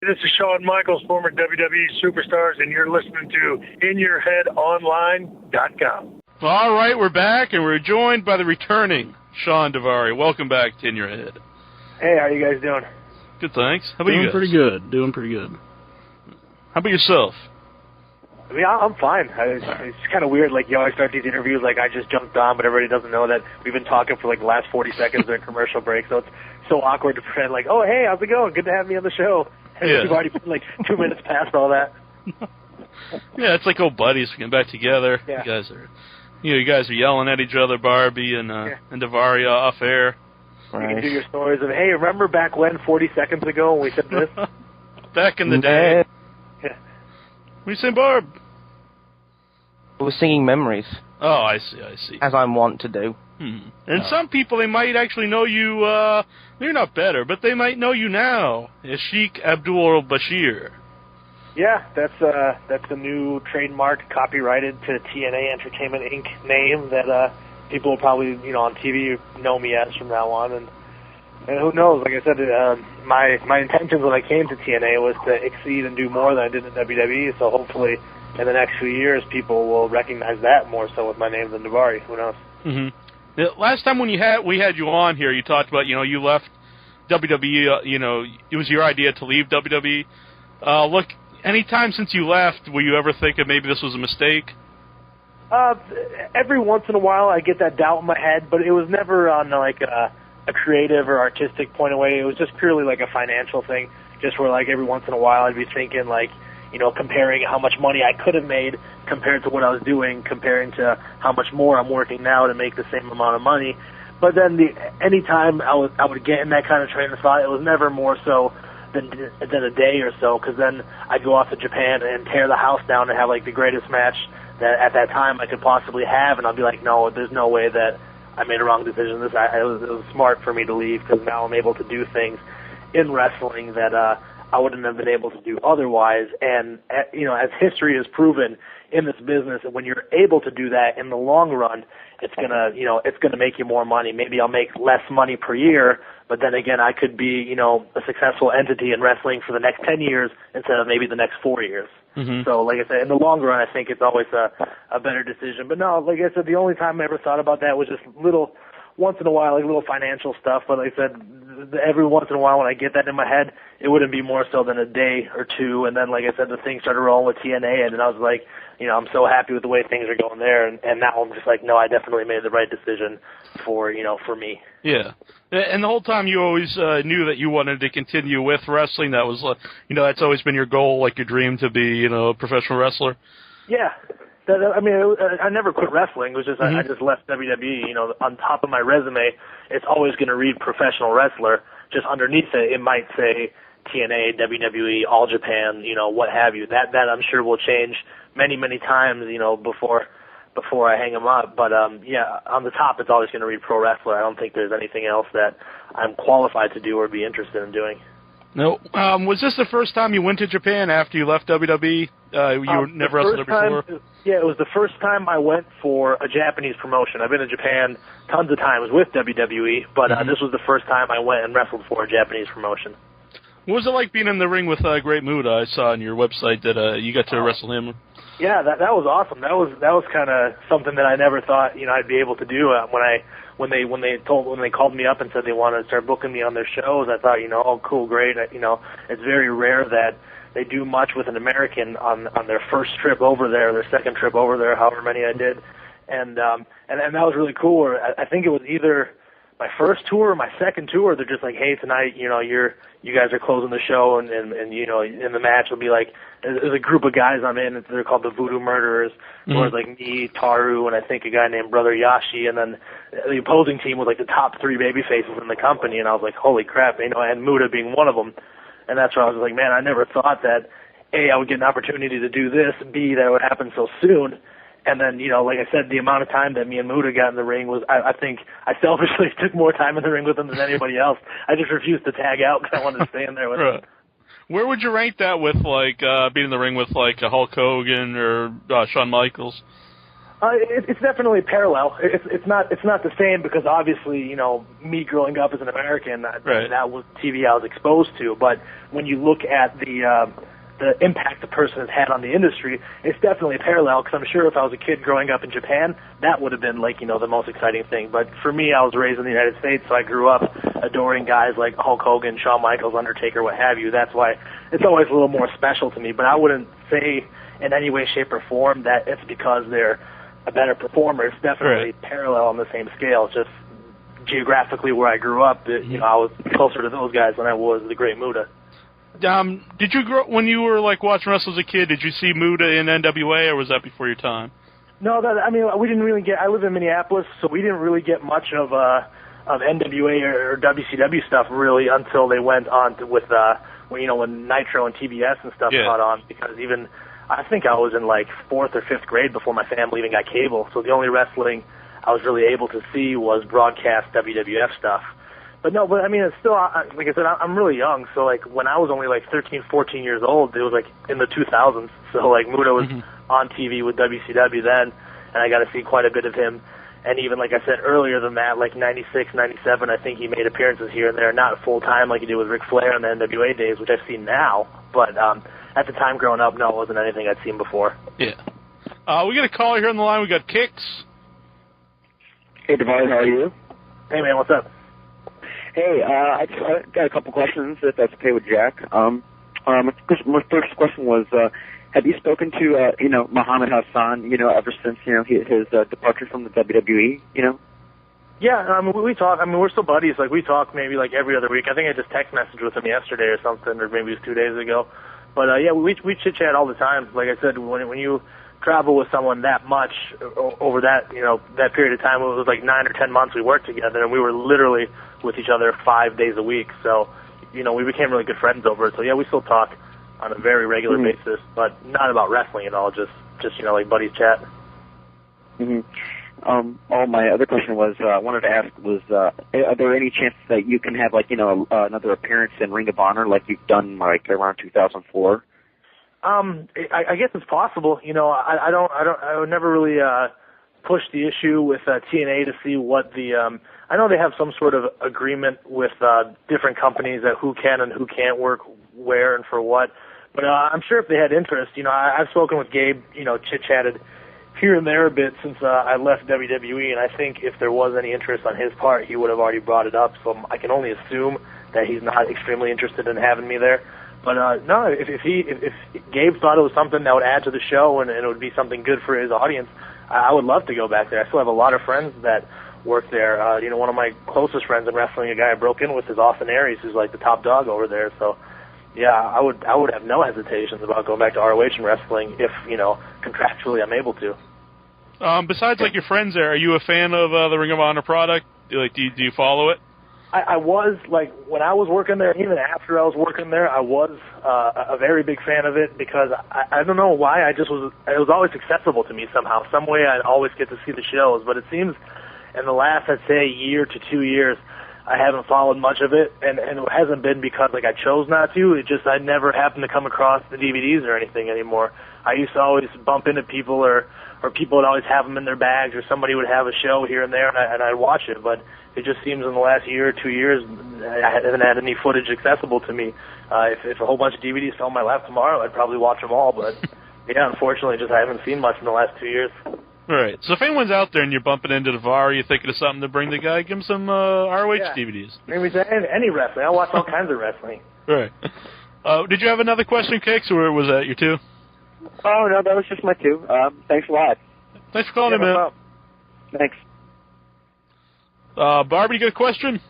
This is Shawn Michaels, former WWE Superstars, and you're listening to InYourHeadOnline.com. All right, we're back, and we're joined by the returning Shawn Daivari. Welcome back to In Your Head. Hey, how you guys doing? Good, thanks. How about you guys? Doing pretty good. How about yourself? I mean, I'm fine. It's kind of weird, like, you always start these interviews like I just jumped on, but everybody doesn't know that we've been talking for, like, the last 40 seconds during commercial break, so it's so awkward to pretend, like, oh, hey, how's it going? Good to have me on the show. And we've already been, like, 2 minutes past all that. Yeah, it's like old buddies getting back together. Yeah. You guys are yelling at each other, Barbie and Daivari off air. Right. You can do your stories of, hey, remember back when, 40 seconds ago, when we said this? Back in the day. Yeah. What are you saying, Barb? We're singing memories. Oh, I see. As I'm wont to do. And some people, they might actually know you, they're not better, but they might know you now as Sheik Abdul Bashir. Yeah, that's a new trademark, copyrighted to TNA Entertainment Inc. name that people will probably, on TV know me as from now on. And who knows? Like I said, my intentions when I came to TNA was to exceed and do more than I did in WWE. So hopefully, in the next few years, people will recognize that more so with my name than Daivari. Who knows? Mm-hmm. The last time when we had you on here, you talked about you left WWE. It was your idea to leave WWE. Look, any time since you left, will you ever think of maybe this was a mistake? Every once in a while, I get that doubt in my head, but it was never on like a creative or artistic point of way. It was just purely like a financial thing, just where like every once in a while I'd be thinking like, comparing how much money I could have made compared to what I was doing, comparing to how much more I'm working now to make the same amount of money. But then any time I would get in that kind of train of thought, it was never more so than a day or so, because then I'd go off to Japan and tear the house down and have like the greatest match that at that time I could possibly have, and I'll be like, no, there's no way that I made a wrong decision. It was smart for me to leave, because now I'm able to do things in wrestling that I wouldn't have been able to do otherwise. And as history has proven in this business, when you're able to do that in the long run, it's gonna make you more money. Maybe I'll make less money per year, but then again, I could be a successful entity in wrestling for the next 10 years instead of maybe the next 4 years. Mm-hmm. So, like I said, in the long run, I think it's always a better decision. But no, like I said, the only time I ever thought about that was just once in a while, like little financial stuff. But like I said, every once in a while when I get that in my head, it wouldn't be more so than a day or two. And then, like I said, the thing started rolling with TNA, and then I was like, I'm so happy with the way things are going there. And now I'm just like, no, I definitely made the right decision for me. Yeah. And the whole time you always knew that you wanted to continue with wrestling. That was, that's always been your goal, like your dream to be, a professional wrestler. Yeah. I never quit wrestling. It was just I just left WWE. On top of my resume, it's always going to read professional wrestler. Just underneath it might say TNA, WWE, All Japan, what have you. That I'm sure will change many, many times, before I hang them up. But on the top, it's always going to read pro wrestler. I don't think there's anything else that I'm qualified to do or be interested in doing. No. Was this the first time you went to Japan after you left WWE? You never wrestled there before? Yeah, it was the first time I went for a Japanese promotion. I've been to Japan tons of times with WWE, but this was the first time I went and wrestled for a Japanese promotion. What was it like being in the ring with Great Muta? I saw on your website that you got to wrestle him. Yeah, that was awesome. That was kind of something that I never thought I'd be able to do. When they called me up and said they wanted to start booking me on their shows, I thought, oh, cool, great. It's very rare that they do much with an American on their first trip over there, their second trip over there, however many I did, and that was really cool. I think it was either my first tour or my second tour. They're just like, hey, tonight, you guys are closing the show, and in the match will be like, there's a group of guys I'm in. They're called the Voodoo Murderers. Mm-hmm. Or like me, Taru, and I think a guy named Brother Yashi, and then the opposing team was like the top 3 baby faces in the company, and I was like, holy crap, and Muta being one of them. And that's where I was like, man, I never thought that, A, I would get an opportunity to do this, B, that it would happen so soon. And then, like I said, the amount of time that me and Muta got in the ring was, I think I selfishly took more time in the ring with him than anybody else. I just refused to tag out because I wanted to stay in there with him. Where would you rank that with, like, being in the ring with, like, Hulk Hogan or Shawn Michaels? It's definitely parallel. It's not the same because obviously, you know, me growing up as an American, that was TV I was exposed to. But when you look at the impact the person has had on the industry, it's definitely a parallel, because I'm sure if I was a kid growing up in Japan, that would have been, like, you know, the most exciting thing. But for me, I was raised in the United States, so I grew up adoring guys like Hulk Hogan, Shawn Michaels, Undertaker, what have you. That's why it's always a little more special to me. But I wouldn't say in any way, shape, or form that it's because they're a better performer. It's definitely parallel on the same scale. It's just geographically where I grew up, you know, I was closer to those guys than I was the Great Muta. Did you grow when you were like watching wrestling as a kid? Did you see Muta in NWA, or was that before your time? No, I mean, we didn't really get. I live in Minneapolis, so we didn't really get much of NWA or WCW stuff really until they went on with when Nitro and TBS and stuff caught on. Because even I think I was in like 4th or 5th grade before my family even got cable. So the only wrestling I was really able to see was broadcast WWF stuff. But I mean, it's still, like I said, I'm really young, so, like, when I was only, like, 13, 14 years old, it was, like, in the 2000s, so, like, Muta was on TV with WCW then, and I got to see quite a bit of him, and even, like I said, earlier than that, like, 96, 97, I think he made appearances here and there, not full-time like he did with Ric Flair in the NWA days, which I've seen now, but at the time growing up, no, it wasn't anything I'd seen before. Yeah. We got a caller here on the line. We got Kicks. Hey, Daivari, how are you? Hey, man, what's up? Hey, I got a couple questions, if that's okay with Jack. My first question was, have you spoken to, Muhammad Hassan, ever since, his departure from the WWE, Yeah, I mean, we talk. I mean, we're still buddies. Like, we talk maybe, like, every other week. I think I just text messaged with him yesterday or something, or maybe it was 2 days ago. But, yeah, we chit-chat all the time. Like I said, when you travel with someone that much over that, that period of time, it was like 9 or 10 months we worked together, and we were literally with each other 5 days a week. So, we became really good friends over it. So, yeah, we still talk on a very regular basis, but not about wrestling at all, just like buddies chat. My other question was, I wanted to ask was, are there any chances that you can have, like, another appearance in Ring of Honor like you've done, like, around 2004? I guess it's possible. I would never really push the issue with TNA to see what the. I know they have some sort of agreement with different companies that who can and who can't work where and for what. But I'm sure if they had interest, I've spoken with Gabe, chit-chatted here and there a bit since I left WWE, and I think if there was any interest on his part, he would have already brought it up. So I can only assume that he's not extremely interested in having me there. But no, if Gabe thought it was something that would add to the show and it would be something good for his audience, I would love to go back there. I still have a lot of friends that work there. One of my closest friends in wrestling, a guy I broke in with, is Austin Aries, who's like the top dog over there. So, yeah, I would have no hesitations about going back to ROH and wrestling if contractually I'm able to. Besides like your friends there, are you a fan of the Ring of Honor product? Like, do you follow it? I was, like, when I was working there, even after I was working there, I was a very big fan of it because I don't know why, it was always accessible to me somehow. Some way I'd always get to see the shows, but it seems in the last, I'd say, year to 2 years, I haven't followed much of it, and it hasn't been because, like, I chose not to. It just, I never happened to come across the DVDs or anything anymore. I used to always bump into people or people would always have them in their bags, or somebody would have a show here and there, and I'd watch it. But it just seems in the last year or 2 years, I haven't had any footage accessible to me. If a whole bunch of DVDs fell on my lap tomorrow, I'd probably watch them all. But, yeah, unfortunately, just I haven't seen much in the last 2 years. All right. So if anyone's out there and you're bumping into Daivari, you're thinking of something to bring the guy, give him some ROH DVDs. Maybe any wrestling. I watch all kinds of wrestling. Right. Did you have another question, Kicks, or was that your two? Oh, no, that was just my two. Thanks a lot. Thanks for calling in, man. Thanks. Barbie, you got a question?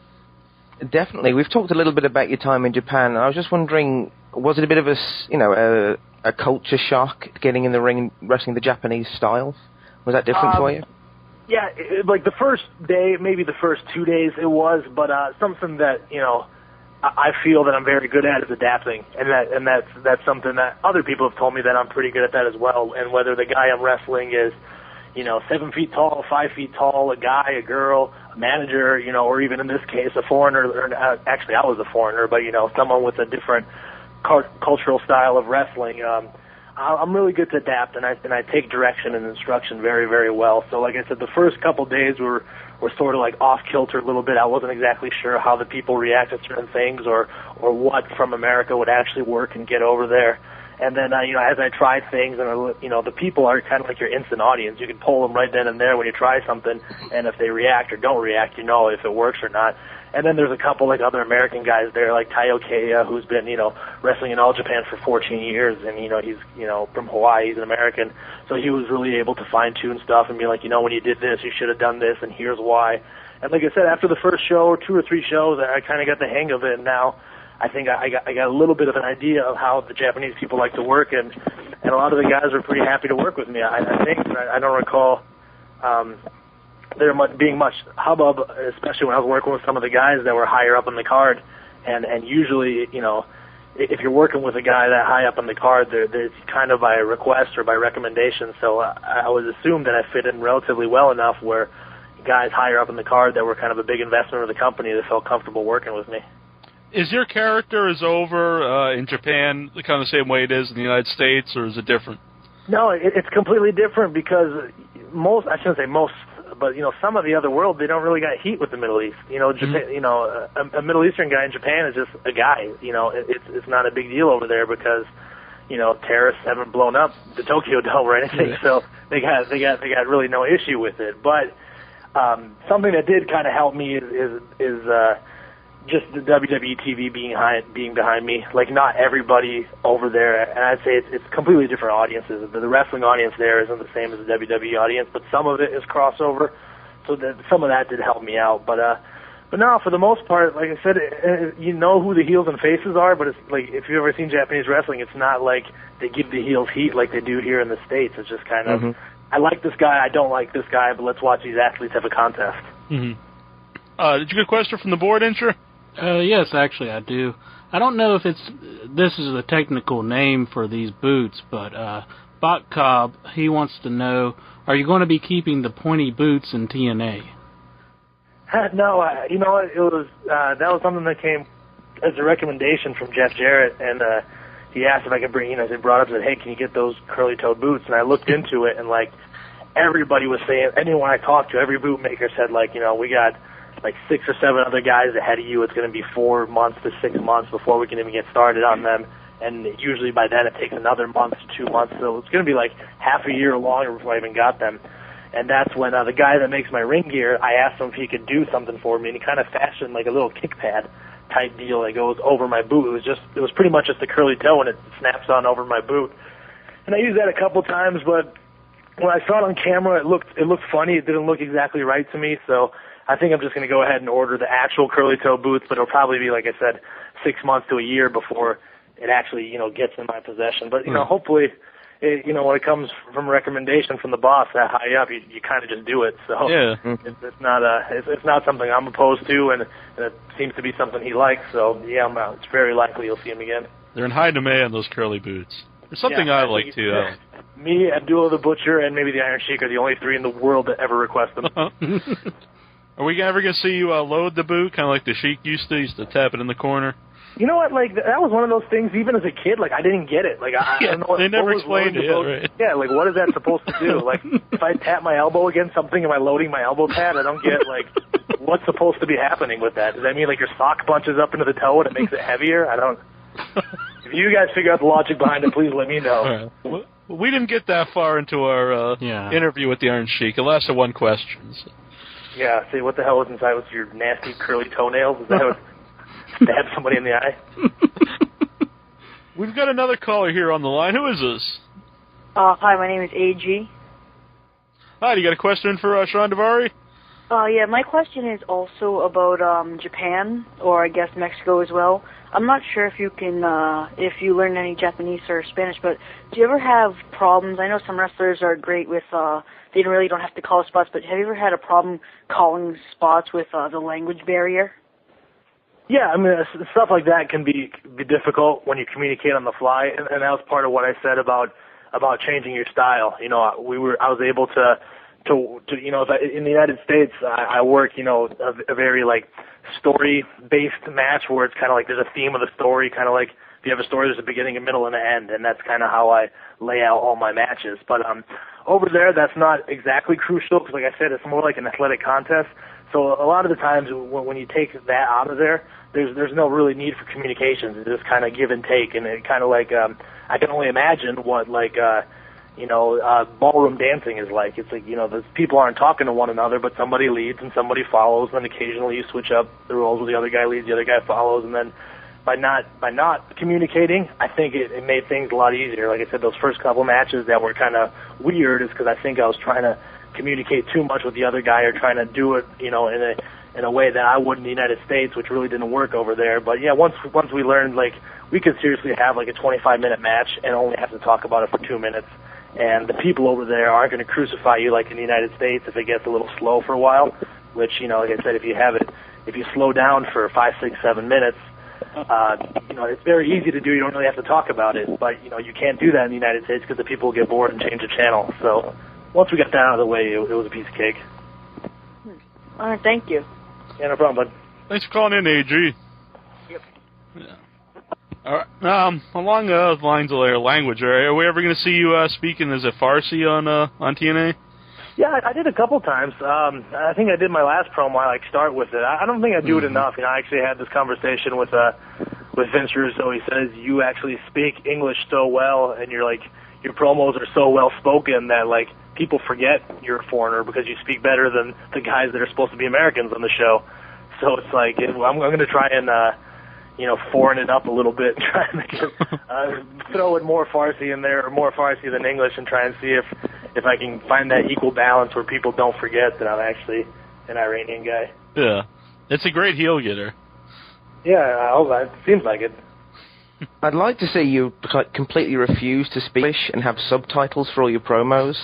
Definitely. We've talked a little bit about your time in Japan. I was just wondering, was it a bit of a culture shock getting in the ring and wrestling the Japanese style? Was that different for you? Yeah, like the first day, maybe the first 2 days it was, but something that, I feel that I'm very good at is adapting, and that's something that other people have told me that I'm pretty good at that as well. And whether the guy I'm wrestling is, 7 feet tall, 5 feet tall, a guy, a girl, a manager, or even in this case a foreigner. Actually, I was a foreigner, but someone with a different cultural style of wrestling. I'm really good to adapt, and I take direction and instruction very, very well. So, like I said, the first couple days were sort of like off kilter a little bit. I wasn't exactly sure how the people react to certain things, or what from America would actually work and get over there. And then, as I tried things, and the people are kind of like your instant audience. You can pull them right then and there when you try something, and if they react or don't react, you know if it works or not. And then there's a couple like other American guys there, like Taiokeia, who's been wrestling in All Japan for 14 years, and he's from Hawaii. He's an American, so he was really able to fine tune stuff and be like, when you did this, you should have done this, and here's why. And like I said, after the first show, 2 or 3 shows, I kind of got the hang of it, and now I think I got a little bit of an idea of how the Japanese people like to work, and a lot of the guys are pretty happy to work with me. I think I don't recall there being much hubbub, especially when I was working with some of the guys that were higher up on the card, and usually if you're working with a guy that high up on the card, it's kind of by request or by recommendation. So I would assume that I fit in relatively well enough where guys higher up in the card that were kind of a big investment of the company that felt comfortable working with me. Is your character over in Japan the kind of the same way it is in the United States, or is it different? No, it's completely different because I shouldn't say most, but some of the other world, they don't really got heat with the Middle East. Japan, a Middle Eastern guy in Japan is just a guy. It's not a big deal over there because terrorists haven't blown up the Tokyo Dome or anything, so they got really no issue with it. But something that did kind of help me is just the WWE TV being behind me. Like, not everybody over there, and I'd say it's completely different audiences. The wrestling audience there isn't the same as the WWE audience, but some of it is crossover, so some of that did help me out. But no, for the most part, like I said, you know who the heels and faces are, but it's like, if you've ever seen Japanese wrestling, it's not like they give the heels heat like they do here in the States. It's just kind of, I like this guy, I don't like this guy, but let's watch these athletes have a contest. Did you get a question from the board, Incher? Yes, actually, I do. I don't know if this is a technical name for these boots, but Bot Cobb, he wants to know, are you going to be keeping the pointy boots in TNA? No, you know what? It was that was something that came as a recommendation from Jeff Jarrett, and he asked if I could bring. They brought up and said, "Hey, can you get those curly-toed boots?" And I looked into it, and like everybody was saying, anyone I talked to, every boot maker said, like, we got like 6 or 7 other guys ahead of you. It's going to be 4 months to 6 months before we can even get started on them. And usually by then it takes another month to 2 months. So it's going to be like half a year longer before I even got them. And that's when the guy that makes my ring gear, I asked him if he could do something for me, and he kind of fashioned like a little kick pad type deal that goes over my boot. It was pretty much just a curly toe, and it snaps on over my boot. And I used that a couple times, but when I saw it on camera, it looked funny. It didn't look exactly right to me, so I think I'm just going to go ahead and order the actual curly toe boots, but it'll probably be, like I said, 6 months to a year before it actually, gets in my possession. But, hopefully, when it comes from a recommendation from the boss that high up, you kind of just do it. So yeah. It's not something I'm opposed to, and it seems to be something he likes. So, yeah, it's very likely you'll see him again. They're in high demand, those curly boots. There's something I like, too. Me, Abdullah the Butcher, and maybe the Iron Sheik are the only 3 in the world that ever request them. Are we ever going to see you load the boot, kind of like the Sheik used to tap it in the corner? You know what? Like, that was one of those things. Even as a kid, like, I didn't get it. Like, I don't know what. They never explained it. Right? Yeah, like, what is that supposed to do? Like, if I tap my elbow against something, am I loading my elbow pad? I don't get, like, what's supposed to be happening with that. Does that mean like your sock punches up into the toe and it makes it heavier? I don't. If you guys figure out the logic behind it, please let me know. Right. Well, we didn't get that far into our interview with the Iron Sheik. It lasted 1 question. So. Yeah, see, what the hell was inside with your nasty curly toenails? Is that what stabbed somebody in the eye? We've got another caller here on the line. Who is this? Hi, my name is AG. Hi, do you got a question for Shawn Daivari? Yeah, my question is also about Japan, or I guess Mexico as well. I'm not sure if you can, if you learn any Japanese or Spanish, but do you ever have problems? I know some wrestlers are great with, they really don't have to call spots, but have you ever had a problem calling spots with the language barrier? Yeah, I mean, stuff like that can be difficult when you communicate on the fly, and that was part of what I said about changing your style. I was able to in the United States, I work, a very like story-based match where it's kind of like there's a theme of the story, kind of like if you have a story, there's a beginning, a middle, and an end, and that's kind of how I lay out all my matches. But over there, that's not exactly crucial because, like I said, it's more like an athletic contest. So a lot of the times when you take that out of there, there's no really need for communications. It's just kind of give and take, and it kind of like I can only imagine what like ballroom dancing is like. It's like the people aren't talking to one another, but somebody leads and somebody follows, and then occasionally you switch up the roles where the other guy leads, the other guy follows, and then by not communicating, I think it made things a lot easier. Like I said, those first couple matches that were kind of weird is because I think I was trying to communicate too much with the other guy or trying to do it, in a way that I would in the United States, which really didn't work over there. But yeah, once we learned, like, we could seriously have like a 25-minute match and only have to talk about it for 2 minutes. And the people over there aren't going to crucify you like in the United States if it gets a little slow for a while, which, like I said, if you slow down for 5, 6, 7 minutes, it's very easy to do. You don't really have to talk about it. But, you can't do that in the United States because the people will get bored and change the channel. So once we got that out of the way, it was a piece of cake. All right, thank you. Yeah, no problem, bud. Thanks for calling in, AG. Yep. Yeah. All right. Along the lines of their language, are we ever going to see you speaking as a Farsi on TNA? Yeah, I did a couple times. I think I did my last promo. I start with it. I don't think I do it enough. I actually had this conversation with Vince Russo. He says you actually speak English so well, and your promos are so well spoken that people forget you're a foreigner because you speak better than the guys that are supposed to be Americans on the show. So it's I'm going to try and foreign it up a little bit, and try and make it, throw in more Farsi in there, or more Farsi than English, and try and see if I can find that equal balance where people don't forget that I'm actually an Iranian guy. Yeah, it's a great heel getter. Yeah, it seems like it. I'd like to see you completely refuse to speak English and have subtitles for all your promos.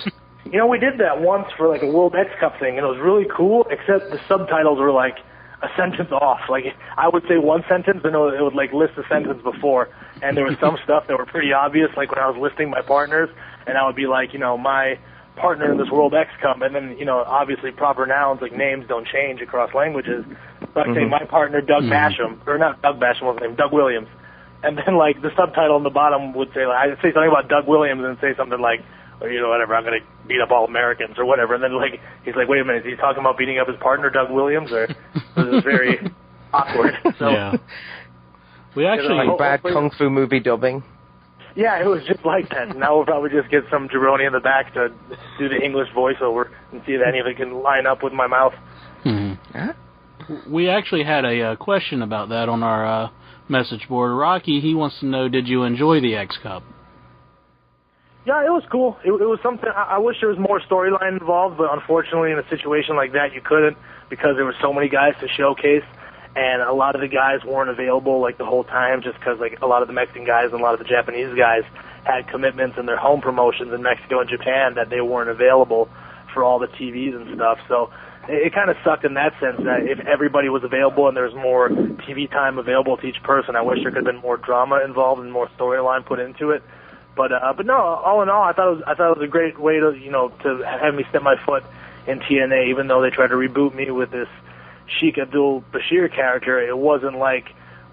We did that once for a World X Cup thing, and it was really cool, except the subtitles were a sentence off. I would say one sentence, and it would list the sentence before, and there was some stuff that were pretty obvious, like when I was listing my partners, and I would be my partner in this World X Cup, and then, obviously proper nouns, names don't change across languages. So I'd say my partner, Doug Basham, or not Doug Basham, what's his name, Doug Williams. And then, the subtitle on the bottom would say, I'd say something about Doug Williams and say something or, whatever, I'm going to beat up all Americans or whatever. And then, he's like, wait a minute, is he talking about beating up his partner, Doug Williams? Or it was very awkward. So, yeah. We actually... bad Kung Fu movie dubbing. Yeah, it was just like that. Now we'll probably just get some jabroni in the back to do the English voiceover and see if any of it can line up with my mouth. We actually had a question about that on our message board. Rocky, he wants to know, did you enjoy the X Cup? Yeah, it was cool. It was something. I wish there was more storyline involved, but unfortunately, in a situation like that, you couldn't because there were so many guys to showcase, and a lot of the guys weren't available the whole time, just because a lot of the Mexican guys and a lot of the Japanese guys had commitments in their home promotions in Mexico and Japan that they weren't available for all the TVs and stuff. So it kind of sucked in that sense that if everybody was available and there was more TV time available to each person, I wish there could have been more drama involved and more storyline put into it. But no, all in all, I thought it was a great way to to have me step my foot in TNA. Even though they tried to reboot me with this Sheik Abdul Bashir character, it wasn't like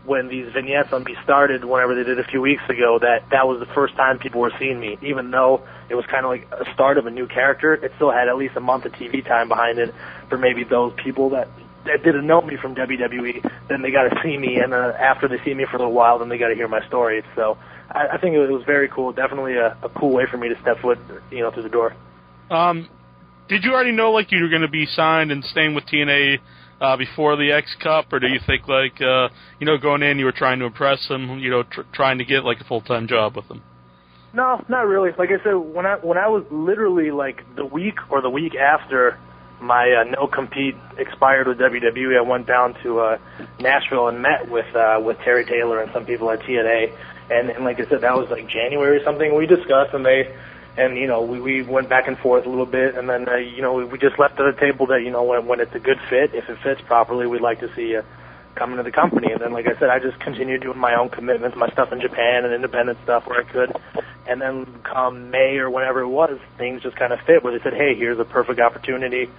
when these vignettes on me started, whenever they did a few weeks ago, that was the first time people were seeing me. Even though it was kind of like a start of a new character, it still had at least a month of TV time behind it for maybe those people that didn't know me from WWE. Then they got to see me, and after they see me for a little while, then they got to hear my story. So I think it was very cool. Definitely a cool way for me to step foot, through the door. Did you already know you were going to be signed and staying with TNA before the X Cup, or do you think going in you were trying to impress them, trying to get a full-time job with them? No, not really. Like I said, when I was literally the week or the week after my no-compete expired with WWE, I went down to Nashville and met with Terry Taylor and some people at TNA, and like I said, that was January or something. We discussed, and we went back and forth a little bit, and then we just left at the table that when it's a good fit, if it fits properly, we'd like to see you come into the company. And then, like I said, I just continued doing my own commitments, my stuff in Japan and independent stuff where I could. And then come May or whenever it was, things just kind of fit where they said, hey, here's a perfect opportunity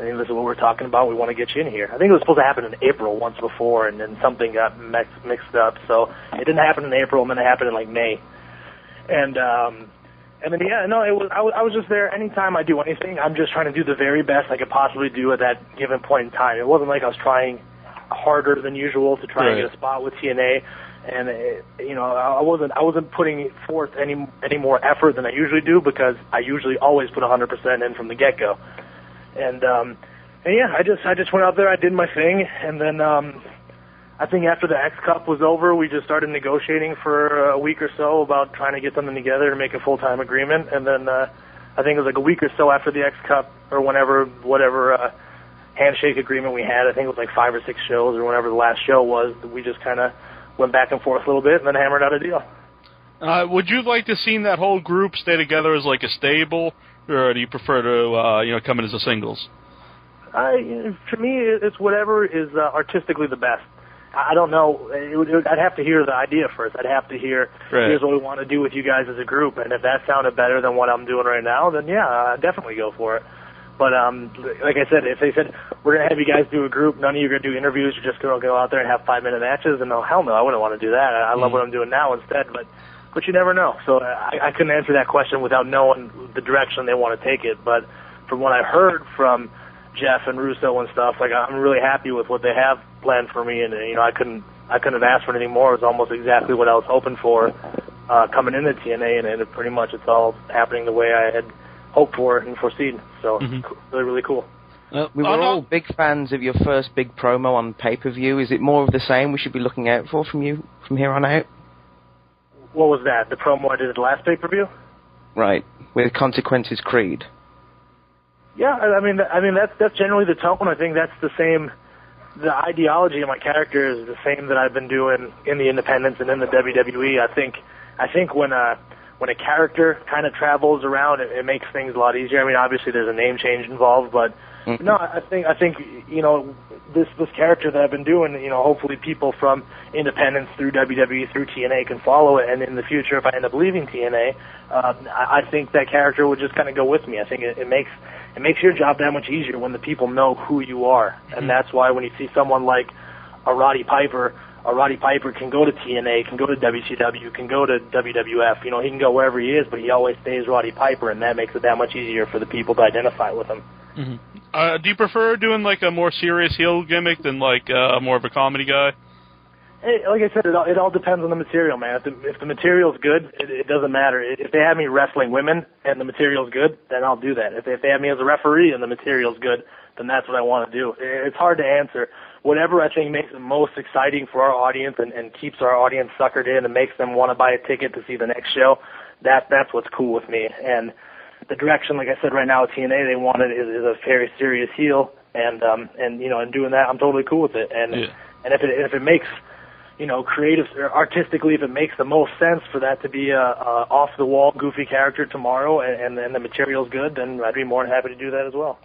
hey, this is what we're talking about. We want to get you in here. I think it was supposed to happen in April once before, and then something got mixed up. So it didn't happen in April, and then it happened in like May. And then yeah, no, it was. I was just there. Anytime I do anything, I'm just trying to do the very best I could possibly do at that given point in time. It wasn't like I was trying harder than usual to try and get a spot with TNA. And I wasn't putting forth any more effort than I usually do, because I usually always put 100% in from the get-go. And yeah, I just went out there, I did my thing, and then I think after the X Cup was over, we just started negotiating for a week or so about trying to get something together to make a full-time agreement. And then I think it was like a week or so after the X Cup, or whatever handshake agreement we had. I think it was like 5 or 6 shows, or whenever the last show was. We just kind of went back and forth a little bit, and then hammered out a deal. Would you like to see that whole group stay together as like a stable, or do you prefer to come in as a singles? For me, it's whatever is artistically the best. I don't know. I'd have to hear the idea first. I'd have to hear, here's what we want to do with you guys as a group, and if that sounded better than what I'm doing right now, then yeah, I'd definitely go for it. But like I said, if they said, we're going to have you guys do a group, none of you are going to do interviews, you're just going to go out there and have 5-minute matches, and no, hell no, I wouldn't want to do that. I love what I'm doing now instead, but you never know. So I couldn't answer that question without knowing the direction they want to take it. But from what I heard from Jeff and Russo and stuff, like, I'm really happy with what they have planned for me, and I couldn't have asked for anything more. It was almost exactly what I was hoping for coming into TNA, and pretty much it's all happening the way I had hoped for and foreseen. So it's really, really cool. We were all big fans of your first big promo on pay-per-view. Is it more of the same we should be looking out for from you from here on out? What was that? The promo I did at the last pay-per-view? Right, with Consequences Creed. Yeah, I mean that's generally the tone. I think that's the same. The ideology of my character is the same that I've been doing in the independents and in the WWE. I think when a character kind of travels around, it makes things a lot easier. I mean, obviously there's a name change involved, but no, I think this character that I've been doing, hopefully people from independents through WWE through TNA can follow it, and in the future, if I end up leaving TNA, I think that character would just kind of go with me. I think it makes your job that much easier when the people know who you are, and that's why when you see someone like a Roddy Piper can go to TNA, can go to WCW, can go to WWF. He can go wherever he is, but he always stays Roddy Piper, and that makes it that much easier for the people to identify with him. Do you prefer doing like a more serious heel gimmick than like more of a comedy guy? Hey, like I said, it all depends on the material, man. If the material's good, it doesn't matter. If they have me wrestling women and the material's good, then I'll do that. If they have me as a referee and the material's good, then that's what I want to do. It's hard to answer. Whatever I think makes it most exciting for our audience and keeps our audience suckered in and makes them want to buy a ticket to see the next show, that's what's cool with me. And the direction, like I said, right now at TNA, they want it is a very serious heel, and doing that, I'm totally cool with it. And if it makes creative or artistically, if it makes the most sense for that to be a off the wall goofy character tomorrow, and the material's good, then I'd be more than happy to do that as well.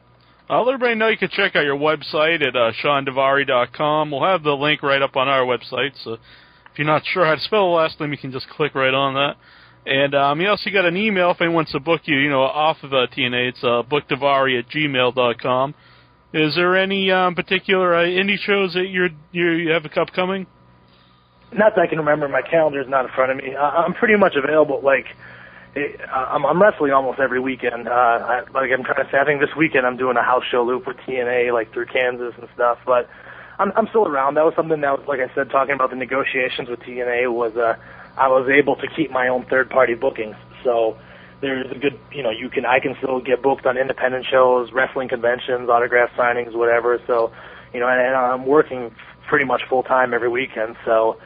I'll let everybody know you can check out your website at ShawnDaivari.com. We'll have the link right up on our website, so if you're not sure how to spell the last name, you can just click right on that. And you also got an email if anyone wants to book you, off of TNA. It's bookdaivari@gmail.com. Is there any particular indie shows that you have upcoming? Not that I can remember. My calendar's not in front of me. I'm pretty much available. I'm wrestling almost every weekend. I'm trying to say, I think this weekend I'm doing a house show loop with TNA, through Kansas and stuff. But I'm still around. That was something that was, like I said, talking about the negotiations with TNA was I was able to keep my own third-party bookings. So there's a good, I can still get booked on independent shows, wrestling conventions, autograph signings, whatever. So, and I'm working pretty much full-time every weekend. So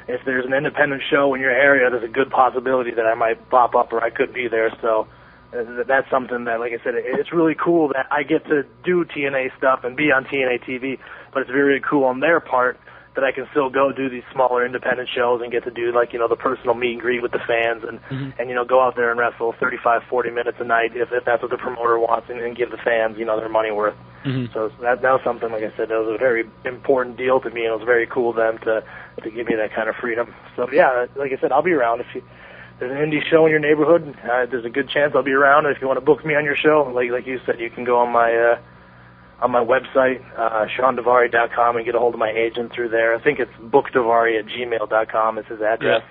if there's an independent show in your area, there's a good possibility that I might pop up or I could be there. So that's something that, like I said, it's really cool that I get to do TNA stuff and be on TNA TV, but it's very cool on their part that I can still go do these smaller independent shows and get to do, the personal meet and greet with the fans and go out there and wrestle 35, 40 minutes a night if that's what the promoter wants and give the fans, their money worth. So that was something, like I said, that was a very important deal to me, and it was very cool of them to give me that kind of freedom. So, yeah, like I said, I'll be around. If there's an indie show in your neighborhood, there's a good chance I'll be around. If you want to book me on your show, like you said, you can go on my on my website, ShawnDaivari.com, and get a hold of my agent through there. I think it's bookdavari@gmail.com is his address. Yeah.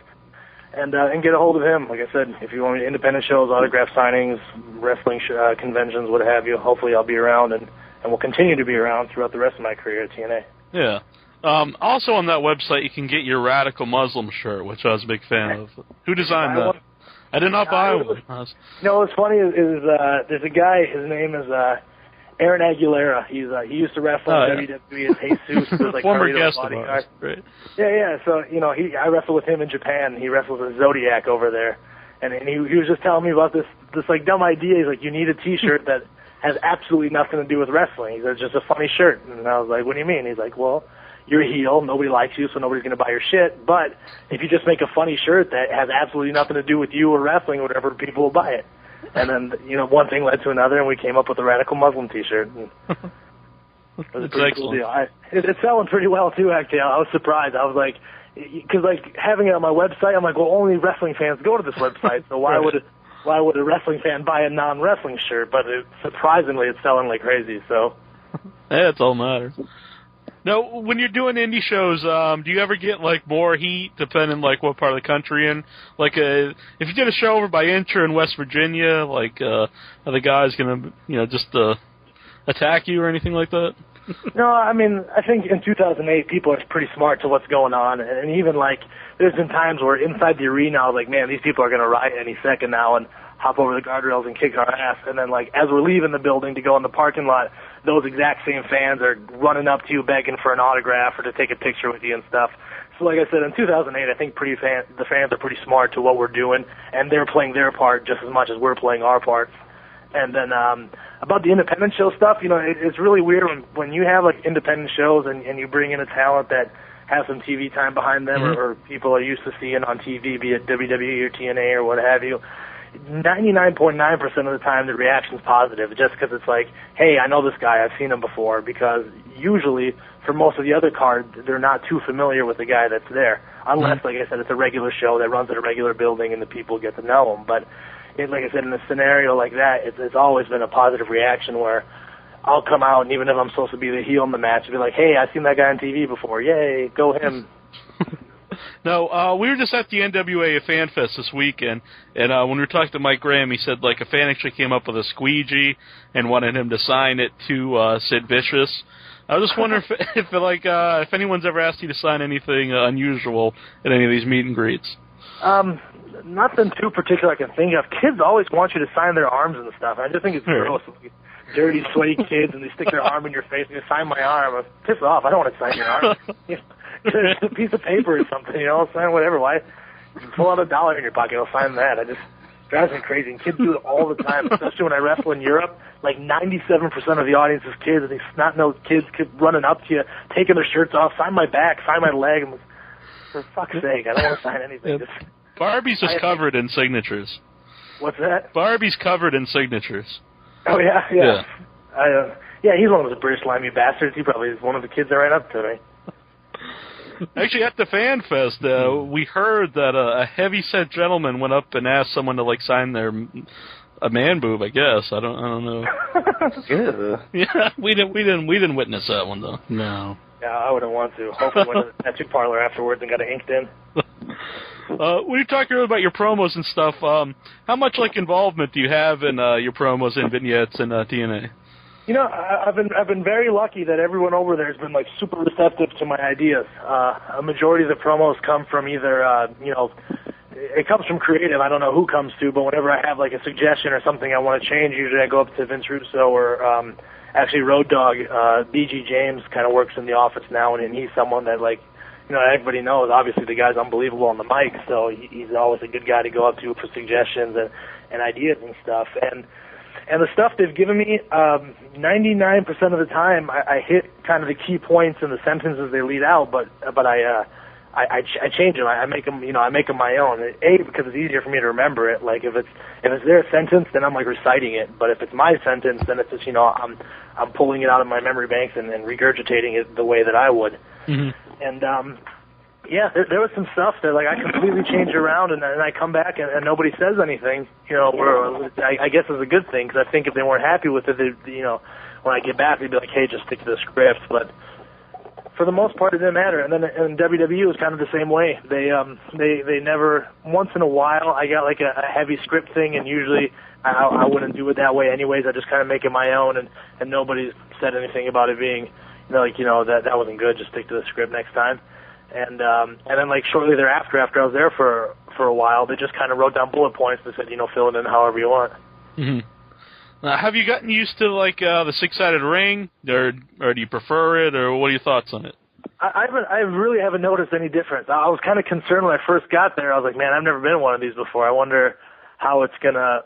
And get a hold of him. Like I said, if you want independent shows, autograph signings, wrestling conventions, what have you, hopefully I'll be around and will continue to be around throughout the rest of my career at TNA. Yeah. Also on that website, you can get your Radical Muslim shirt, which I was a big fan of. Who designed that? I did not buy one. What's funny is there's a guy, his name is Aaron Aguilera. He used to wrestle in WWE as Jesus. Like former guest of ours. Right. Yeah. So, I wrestled with him in Japan. He wrestles as Zodiac over there. And he was just telling me about this like dumb idea. He's like, you need a T-shirt that has absolutely nothing to do with wrestling. He said, it's just a funny shirt. And I was like, what do you mean? He's like, well, you're a heel, nobody likes you, so nobody's going to buy your shit. But if you just make a funny shirt that has absolutely nothing to do with you or wrestling or whatever, people will buy it. And then, one thing led to another, and we came up with a Radical Muslim T-shirt. It was a pretty cool deal. It's selling pretty well, too, actually. I was surprised. I was like, because, having it on my website, I'm like, well, only wrestling fans go to this website, so why would a wrestling fan buy a non-wrestling shirt? But surprisingly, it's selling like crazy, so. Yeah, it's all matters. Now, when you're doing indie shows, do you ever get more heat, depending what part of the country in? If you did a show over by Incher in West Virginia, are the guys gonna just attack you or anything like that? No, I mean, I think in 2008 people are pretty smart to what's going on, and even there's been times where inside the arena I was like, man, these people are gonna riot any second now and hop over the guardrails and kick our ass. And then as we're leaving the building to go in the parking lot, those exact same fans are running up to you begging for an autograph or to take a picture with you and stuff. So like I said, in 2008, I think the fans are pretty smart to what we're doing, and they're playing their part just as much as we're playing our parts. And then about the independent show stuff, it's really weird when you have independent shows and you bring in a talent that has some TV time behind them or people are used to seeing on TV, be it WWE or TNA or what have you. 99.9% of the time the reaction's positive, just because it's like, hey, I know this guy, I've seen him before, because usually for most of the other cards, they're not too familiar with the guy that's there, unless, like I said, it's a regular show that runs at a regular building and the people get to know him. But like I said, in a scenario like that, it's always been a positive reaction where I'll come out, and even if I'm supposed to be the heel in the match, I'll be like, hey, I've seen that guy on TV before, yay, go him. No, we were just at the NWA Fan Fest this weekend, and when we were talking to Mike Graham, he said a fan actually came up with a squeegee and wanted him to sign it to Sid Vicious. I was just wondering if anyone's ever asked you to sign anything unusual at any of these meet and greets. Nothing too particular I can think of. Kids always want you to sign their arms and stuff. I just think it's gross. Dirty, sweaty kids, and they stick their arm in your face and you sign my arm. Piss off. I don't want to sign your arm. It's a piece of paper or something, sign whatever. Why? Pull out $1 in your pocket, I'll sign that. It just drives me crazy. And kids do it all the time, especially when I wrestle in Europe. 97% of the audience is kids, and these snot-nosed kids keep running up to you, taking their shirts off, sign my back, sign my leg. And for fuck's sake, I don't want to sign anything. Barbie's is covered in signatures. What's that? Barbie's covered in signatures. Oh, yeah. He's one of those British slimy bastards. He probably is one of the kids that ran up to me. Actually, at the Fan Fest, we heard that a heavy-set gentleman went up and asked someone to sign a man boob. I guess I don't know. Yeah, we didn't witness that one though. No. Yeah, I wouldn't want to. Hopefully, went to the tattoo parlor afterwards and got it inked in. When you talk earlier about your promos and stuff, how much involvement do you have in your promos and vignettes and TNA? I've been very lucky that everyone over there has been super receptive to my ideas. A majority of the promos come from either it comes from creative. I don't know who comes to, but whenever I have a suggestion or something I want to change, usually I go up to Vince Russo or actually Road Dogg. BG James kind of works in the office now, and he's someone that everybody knows. Obviously, the guy's unbelievable on the mic, so he's always a good guy to go up to for suggestions and ideas and stuff. And the stuff they've given me, 99% of the time, I hit kind of the key points in the sentences they lead out, but I change them. I make them, I make them my own. Because it's easier for me to remember it. If it's their sentence, then I'm reciting it. But if it's my sentence, then it's just I'm pulling it out of my memory banks and regurgitating it the way that I would. Mm-hmm. And there was some stuff that I completely change around, and I come back and nobody says anything. I guess it's a good thing, because I think if they weren't happy with it, when I get back, they'd be like, hey, just stick to the script. But for the most part, it didn't matter. And then in WWE, it was kind of the same way. They never, once in a while, I got like a heavy script thing, and usually I wouldn't do it that way anyways. I just kind of make it my own, and nobody said anything about it being, that wasn't good. Just stick to the script next time. And then like shortly thereafter, after I was there for a while, they just kind of wrote down bullet points and said, fill it in however you want. Mm-hmm. Have you gotten used to like the 6-sided ring, or do you prefer it, or what are your thoughts on it? I really haven't noticed any difference. I was kind of concerned when I first got there. I was like, man, I've never been in one of these before. I wonder how it's gonna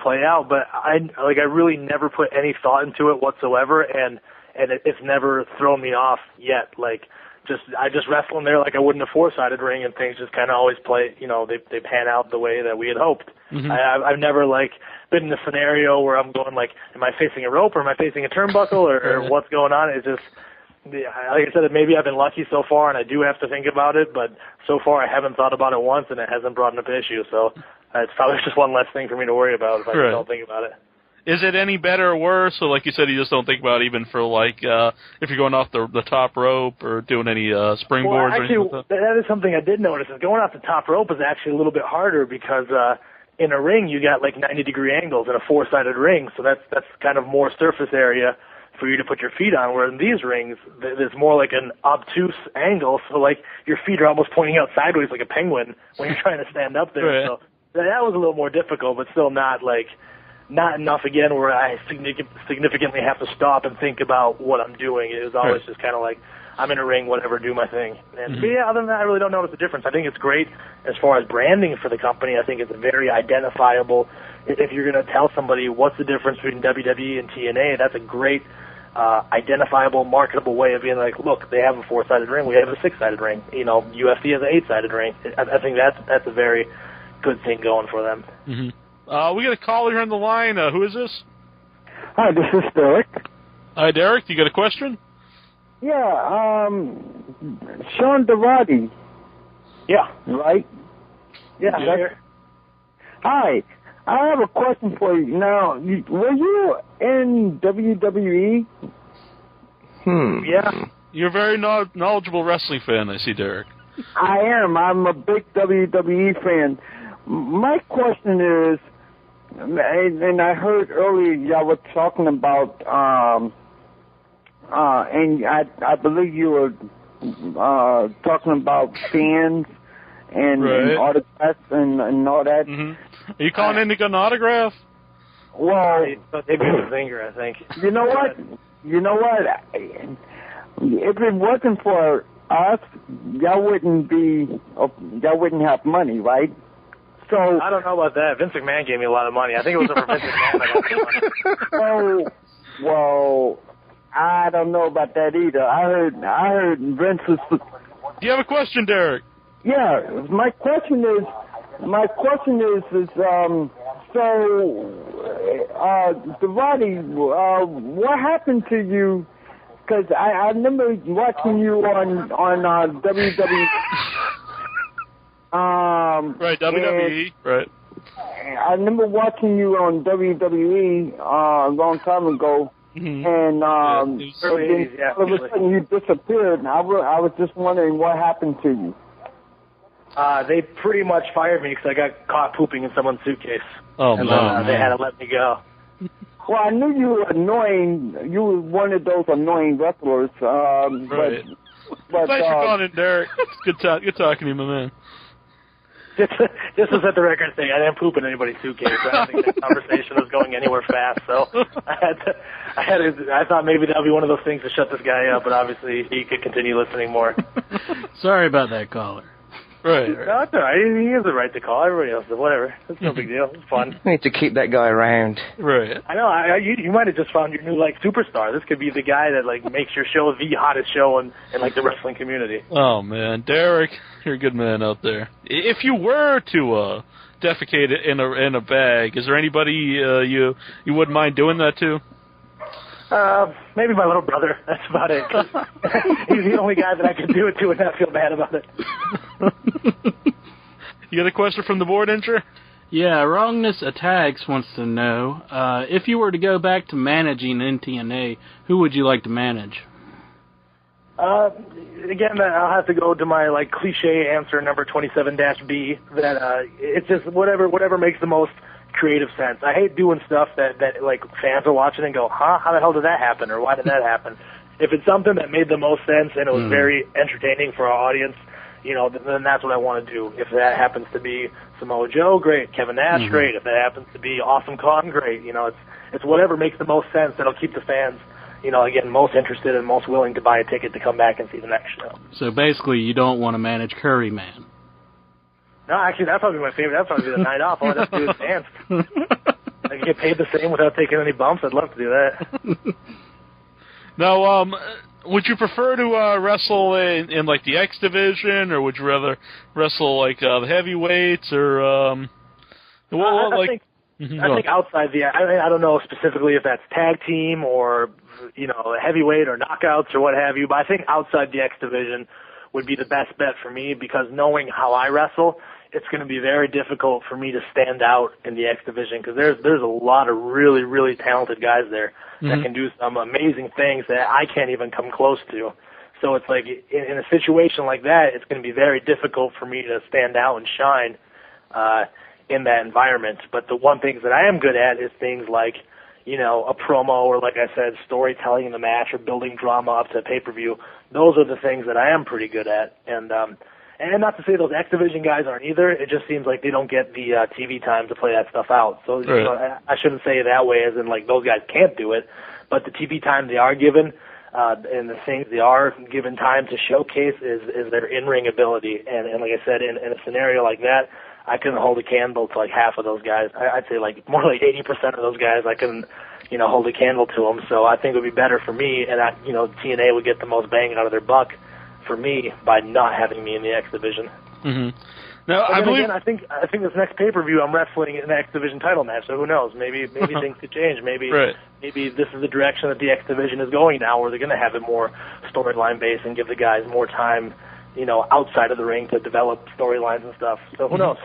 play out. But I really never put any thought into it whatsoever, and it's never thrown me off yet. Like, I just wrestle in there like I would in a 4-sided ring, and things just kind of always play. They pan out the way that we had hoped. Mm-hmm. I've never like been in a scenario where I'm going like, am I facing a rope or am I facing a turnbuckle or what's going on? It's just, like I said, maybe I've been lucky so far, and I do have to think about it, but so far I haven't thought about it once, and it hasn't brought up an issue. So it's probably just one less thing for me to worry about if I don't think about it. Is it any better or worse? So, like you said, you just don't think about it even for, like, if you're going off the top rope or doing any springboards or anything like that? That is something I did notice. Is going off the top rope is actually a little bit harder because in a ring you got, like, 90-degree angles in a 4-sided ring, so that's kind of more surface area for you to put your feet on, where in these rings, there's more like an obtuse angle, so, like, your feet are almost pointing out sideways like a penguin when you're trying to stand up there. Right. So that was a little more difficult, but still not enough, again, where I significantly have to stop and think about what I'm doing. It was always just kind of like, I'm in a ring, whatever, do my thing. And other than that, I really don't notice the difference. I think it's great as far as branding for the company. I think it's very identifiable. If you're going to tell somebody what's the difference between WWE and TNA, that's a great identifiable, marketable way of being like, look, they have a 4-sided ring, we have a 6-sided ring. UFC has an 8-sided ring. I think that's a very good thing going for them. Mm-hmm. We got a caller here on the line. Who is this? Hi, this is Derek. Hi, Derek. You got a question? Yeah, Shawn Daivari. Yeah. Right? Yeah. Hi. I have a question for you. Now, were you in WWE? Yeah. You're a very knowledgeable wrestling fan, I see, Derek. I am. I'm a big WWE fan. My question is, and I heard earlier y'all were talking about, and I believe you were talking about fans and autographs and all that. Mm-hmm. Are you calling in to get an autograph? Well, they beat the finger, I think. You know what? If it wasn't for us, y'all wouldn't have money, right? So I don't know about that. Vince McMahon gave me a lot of money. I think it was for Vince McMahon that got me money. Well, I don't know about that either. I heard Vince was. Do you have a question, Derek? Yeah, my question is, Daivari, what happened to you? Because I remember watching you on WWE. Right, WWE, right. I remember watching you on WWE a long time ago, and then all of a sudden you disappeared, and I was just wondering what happened to you. They pretty much fired me because I got caught pooping in someone's suitcase. Oh, and man. They had to let me go. Well, I knew you were annoying. You were one of those annoying wrestlers. Right. But thanks for calling in, Derek. Good talking to you, my man. Just to set the record thing, I didn't poop in anybody's suitcase. I don't think that conversation was going anywhere fast, so I thought maybe that would be one of those things to shut this guy up, but obviously he could continue listening more. Sorry about that, caller. Right. No, it's all right. He has the right to call. Everybody else does. Whatever. It's no big deal. It's fun. We need to keep that guy around. Right. I know. You might have just found your new superstar. This could be the guy that makes your show the hottest show in the wrestling community. Oh man, Derek, you're a good man out there. If you were to defecate in a bag, is there anybody you wouldn't mind doing that to? Maybe my little brother. That's about it. He's the only guy that I can do it to and not feel bad about it. You got a question from the board, Incher? Yeah, Wrongness Attacks wants to know, if you were to go back to managing in TNA, who would you like to manage? Again, I'll have to go to my cliche answer, number 27-B. That it's just whatever makes the most creative sense. I hate doing stuff that fans are watching and go, huh? How the hell did that happen? Or why did that happen? If it's something that made the most sense and it was very entertaining for our audience, then that's what I want to do. If that happens to be Samoa Joe, great. Kevin Nash, great. If that happens to be Awesome Kong, great. It's whatever makes the most sense that'll keep the fans, again, most interested and most willing to buy a ticket to come back and see the next show. So basically, you don't want to manage Curry Man. No, actually, that's probably my favorite. That's probably the night off. All I have to do is dance. I can get paid the same without taking any bumps. I'd love to do that. Now, would you prefer to wrestle in the X division, or would you rather wrestle the heavyweights, or I think outside the. I don't know specifically if that's tag team or heavyweight or knockouts or what have you, but I think outside the X division would be the best bet for me, because knowing how I wrestle, it's going to be very difficult for me to stand out in the X division, because there's a lot of really, really talented guys there that can do some amazing things that I can't even come close to. So it's in a situation like that, it's going to be very difficult for me to stand out and shine in that environment. But the one thing that I am good at is things like, a promo, or like I said, storytelling in the match, or building drama up to pay-per-view. Those are the things that I am pretty good at. And not to say those X Division guys aren't either. It just seems like they don't get the TV time to play that stuff out. So I shouldn't say it that way, as in those guys can't do it. But the TV time they are given, and the things they are given time to showcase is their in-ring ability. And like I said, in a scenario like that, I couldn't hold a candle to half of those guys. I'd say more like 80% of those guys I couldn't, hold a candle to them. So I think it would be better for me, and TNA would get the most bang out of their buck for me by not having me in the X division. Now, I believe again, I think this next pay-per-view I'm wrestling in an X division title match. So who knows? Maybe things could change. Maybe this is the direction that the X division is going now, where they're going to have it more storyline based and give the guys more time, outside of the ring to develop storylines and stuff. So who knows?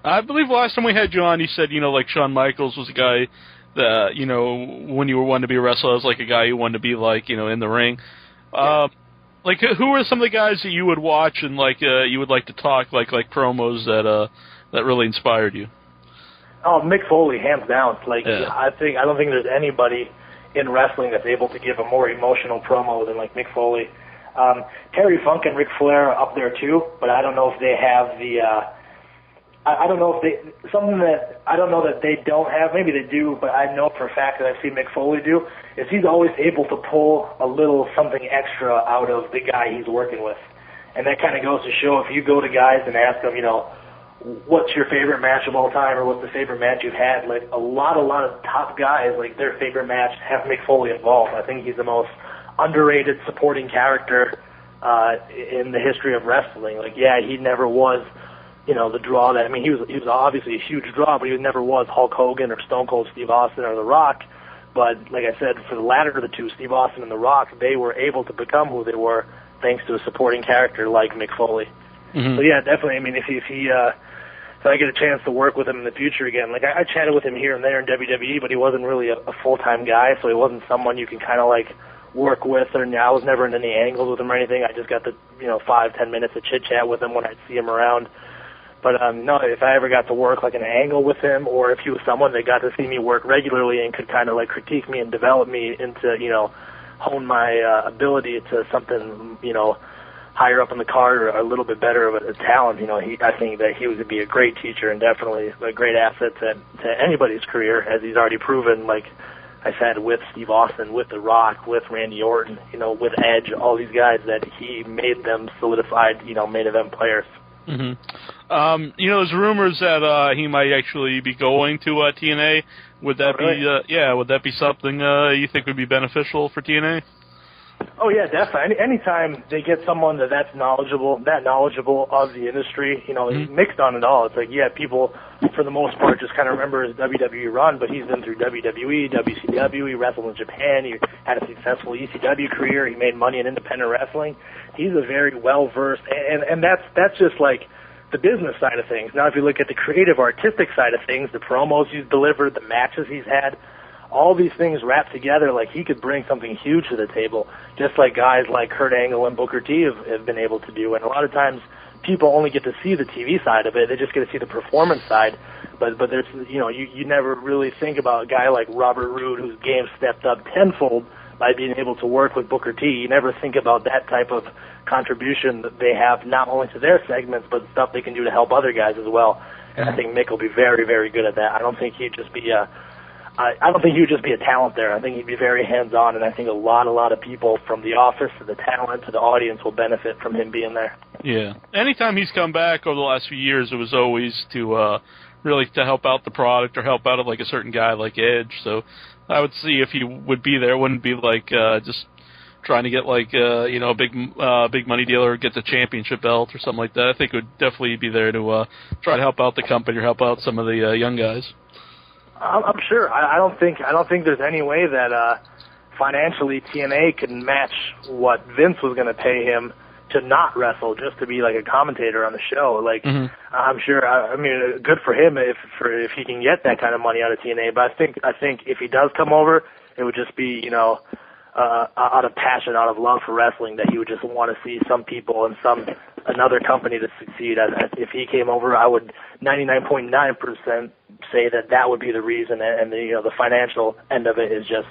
I believe last time we had you on, you said, Shawn Michaels was a guy that, when you were wanting to be a wrestler, was a guy you wanted to be in the ring. Who are some of the guys that you would watch and you would like to talk like promos that really inspired you? Oh, Mick Foley, hands down. I don't think there's anybody in wrestling that's able to give a more emotional promo than Mick Foley. Terry Funk and Ric Flair are up there too, but I don't know if they have the. I don't know if I don't know that they don't have. Maybe they do, but I know for a fact that I've seen Mick Foley do is he's always able to pull a little something extra out of the guy he's working with, and that kind of goes to show if you go to guys and ask them, what's your favorite match of all time, or what's the favorite match you've had? A lot of top guys, their favorite match have Mick Foley involved. I think he's the most underrated supporting character in the history of wrestling. He never was. The draw that, he was obviously a huge draw, but he never was Hulk Hogan or Stone Cold Steve Austin or The Rock. But like I said, for the latter of the two, Steve Austin and The Rock, they were able to become who they were thanks to a supporting character like Mick Foley. So yeah, definitely. If I get a chance to work with him in the future again, I chatted with him here and there in WWE, but he wasn't really a full-time guy, so he wasn't someone you can kind of work with, or I was never in any angles with him or anything. I just got the 5-10 minutes of chit-chat with him when I'd see him around. But no, if I ever got to work an angle with him, or if he was someone that got to see me work regularly and could kind of critique me and develop me into, hone my ability to something, higher up in the card or a little bit better of a talent, I think that he would be a great teacher and definitely a great asset to anybody's career, as he's already proven, I said, with Steve Austin, with The Rock, with Randy Orton, with Edge, all these guys, that he made them solidified, main event players. There's rumors that he might actually be going to TNA. Would that would that be something you think would be beneficial for TNA? Oh yeah, definitely. Anytime they get someone that's knowledgeable of the industry, mixed on it all. It's people for the most part just kind of remember his WWE run, but he's been through WWE, WCW, he wrestled in Japan, he had a successful ECW career, he made money in independent wrestling. He's a very well-versed, and that's just the business side of things. Now, if you look at the creative, artistic side of things, the promos he's delivered, the matches he's had, all these things wrapped together, like he could bring something huge to the table, just like guys like Kurt Angle and Booker T have been able to do. And a lot of times, people only get to see the TV side of it; they just get to see the performance side. But there's, you never really think about a guy like Robert Roode, whose game stepped up tenfold by being able to work with Booker T. You never think about that type of contribution that they have, not only to their segments, but stuff they can do to help other guys as well. And I think Mick will be very, very good at that. I don't think he'd just be a talent there. I think he'd be very hands-on, and I think a lot of people, from the office to the talent to the audience, will benefit from him being there. Yeah. Anytime he's come back over the last few years, it was always to really to help out the product or help out like a certain guy like Edge. So I would see if he would be there. It wouldn't be like just trying to get like a big money deal or get the championship belt or something like that. I think it would definitely be there to try to help out the company or help out some of the young guys. I'm sure. I don't think there's any way that financially TNA can match what Vince was going to pay him to not wrestle, just to be like a commentator on the show. Like, I'm sure. I mean, good for him if he can get that kind of money out of TNA. But I think if he does come over, it would just be out of passion, out of love for wrestling, that he would just want to see some people and another company to succeed. If he came over, I would 99.9% say that would be the reason, and the financial end of it is just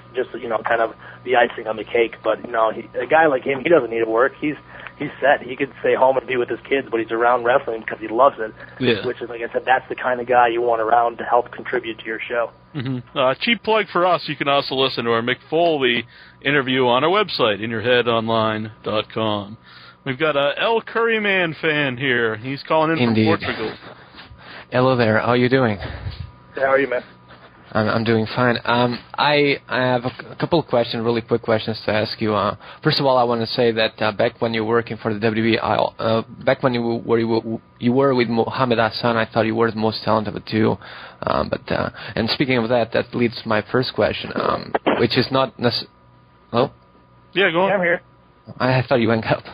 kind of the icing on the cake. But a guy like him, he doesn't need to work. He's set. He could stay home and be with his kids, but he's around wrestling because he loves it. Yeah. Which is, like I said, that's the kind of guy you want around to help contribute to your show. Cheap plug for us. You can also listen to our Mick Foley interview on our website, inyourheadonline.com. We've got a El Curryman fan here. He's calling in Indeed. from Portugal. Hello there. How are you doing? How are you, man? I'm doing fine. I have a couple of questions, really quick questions to ask you. First of all, I want to say that back when you were working for the WWE, back when you were with Muhammad Hassan, I thought you were the most talented of the two. And speaking of that leads to my first question, which is not necessarily... Hello? Yeah, go on. Yeah, I'm here. I thought you hung up.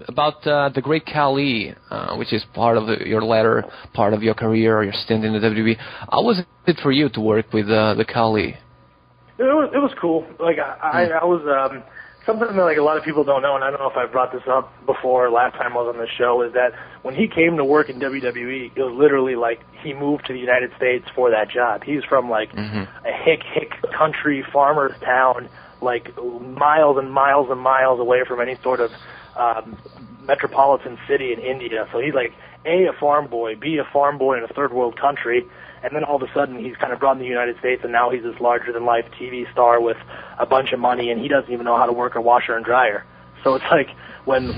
About the Great Khali, which is part of your latter part of your career or your stint in the WWE. How was it for you to work with the Khali? It was cool. Like I was something that like a lot of people don't know, and I don't know if I brought this up before. Last time I was on the show, is that when he came to work in WWE, it was literally like he moved to the United States for that job. He's from like a hick country farmer's town, like miles and miles and miles away from any sort of metropolitan city in India. So he's like A, farm boy, B, a farm boy in a third world country, and then all of a sudden he's kind of brought in the United States, and now he's this larger than life TV star with a bunch of money, and he doesn't even know how to work a washer and dryer. So it's like when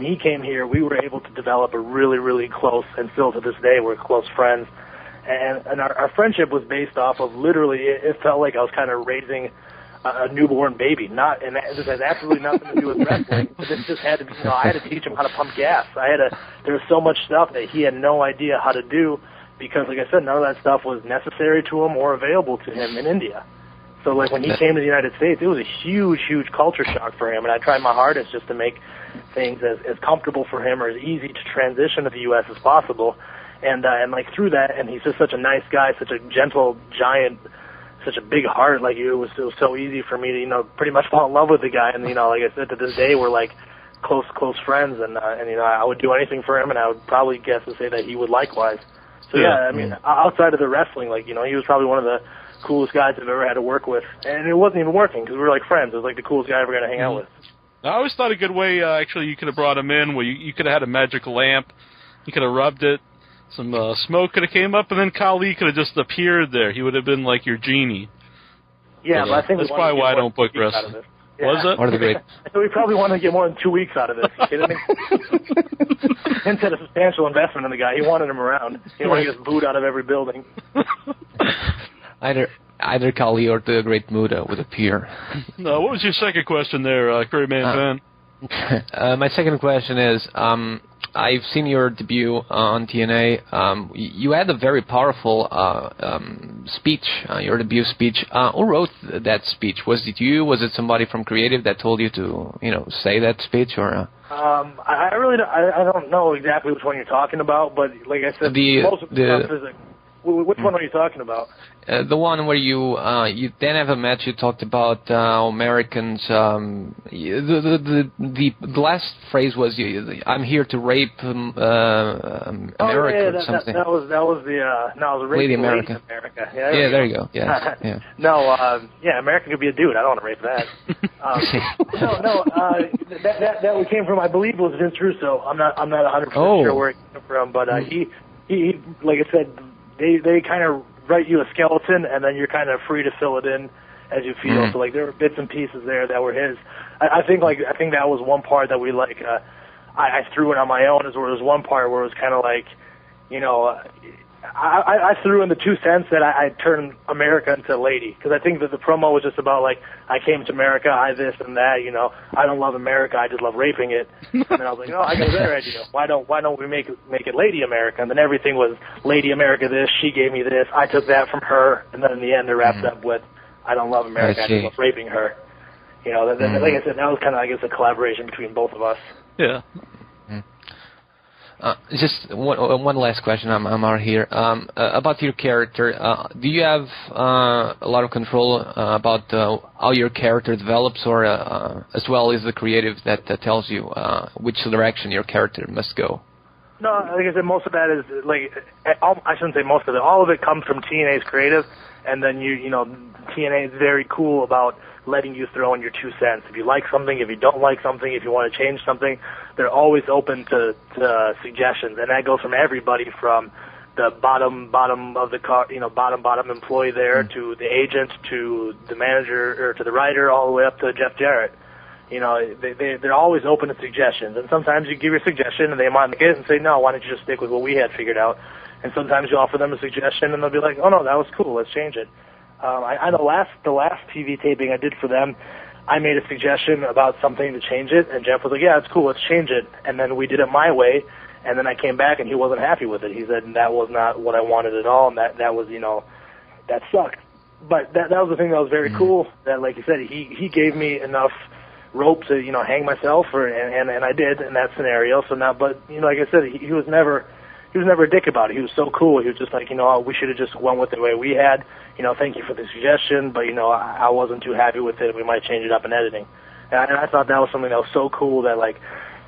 he came here, we were able to develop a really, really close, and still to this day we're close friends, and our friendship was based off of literally, it felt like I was kind of raising a newborn baby. And this has absolutely nothing to do with wrestling, but this just had to be, I had to teach him how to pump gas. There was so much stuff that he had no idea how to do, because like I said, none of that stuff was necessary to him or available to him in India. So like when he came to the United States, it was a huge, huge culture shock for him, and I tried my hardest just to make things as comfortable for him or as easy to transition to the U.S. as possible. And like through that, and he's just such a nice guy, such a gentle giant, such a big heart. Like it was so easy for me to pretty much fall in love with the guy. And like I said, to this day we're like close friends. And I would do anything for him, and I would probably guess to say that he would likewise. So yeah, I mean, outside of the wrestling, like he was probably one of the coolest guys I've ever had to work with, and it wasn't even working because we were like friends. It was like the coolest guy I ever got to hang out with. I always thought a good way, actually, you could have brought him in where you could have had a magic lamp, you could have rubbed it, some smoke could have came up, and then Khali could have just appeared there. He would have been like your genie. Yeah, but I think that's probably why I don't book wrestling. Yeah. Was it? What are the great? So we probably want to get more than 2 weeks out of this. You kidding me? Vince had a substantial investment in the guy. He wanted him around. He didn't want to get booed out of every building. Either Khali or the Great Muta would appear. No, what was your second question there, Curryman fan? My second question is, I've seen your debut on TNA. You had a very powerful speech, your debut speech. Who wrote that speech? Was it you? Was it somebody from Creative that told you to, say that speech, or? I really don't know exactly which one you're talking about, but like I said, most of the stuff is like, which one are you talking about? The one where you then have a match. You talked about Americans. The last phrase was, "I'm here to rape America," or something. That was rape Lady America. Yeah, there you go. Yeah, yeah. No, America could be a dude. I don't want to rape that. That came from, I believe it was Vince Russo. I'm not 100% sure where it came from, but he like I said, they kind of write you a skeleton, and then you're kind of free to fill it in as you feel. Mm-hmm. So like there were bits and pieces there that were his. I think that was one part that we I threw in on my own. Is where there was one part where it was kind of like, I threw in the 2 cents that I turned America into lady, because I think that the promo was just about like, I came to America, I this and that, I don't love America, I just love raping it. And then I was like, oh, I got a better idea. Why don't we make it Lady America? And then everything was Lady America this, she gave me this, I took that from her, and then in the end it wrapped up with, I don't love America, I just love raping her. Like I said, that was kind of, I guess, a collaboration between both of us. Yeah. Just one last question. I'm out here about your character. Do you have a lot of control about how your character develops, or as well as the creative that tells you which direction your character must go? No, like I said, most of that is I shouldn't say most of it. All of it comes from TNA's creative, and then TNA is very cool about letting you throw in your 2 cents. If you like something, if you don't like something, if you want to change something, they're always open to suggestions, and that goes from everybody from the bottom of the car, bottom employee there, to the agent, to the manager, or to the writer, all the way up to Jeff Jarrett. They're always open to suggestions, and sometimes you give your suggestion and they might like it and say, no, why don't you just stick with what we had figured out? And sometimes you offer them a suggestion and they'll be like, oh no, that was cool, let's change it. I know the last TV taping I did for them, I made a suggestion about something to change it, and Jeff was like, yeah, it's cool, let's change it. And then we did it my way, and then I came back and he wasn't happy with it. He said that was not what I wanted at all, and that was, that sucked. But that was the thing that was very cool, that, like you said, he gave me enough rope to, hang myself, and I did in that scenario. So now, but, like I said, he was never a dick about it. He was so cool. He was just like, we should have just went with the way we had. Thank you for the suggestion, but, I wasn't too happy with it. We might change it up in editing. And I thought that was something that was so cool, that, like,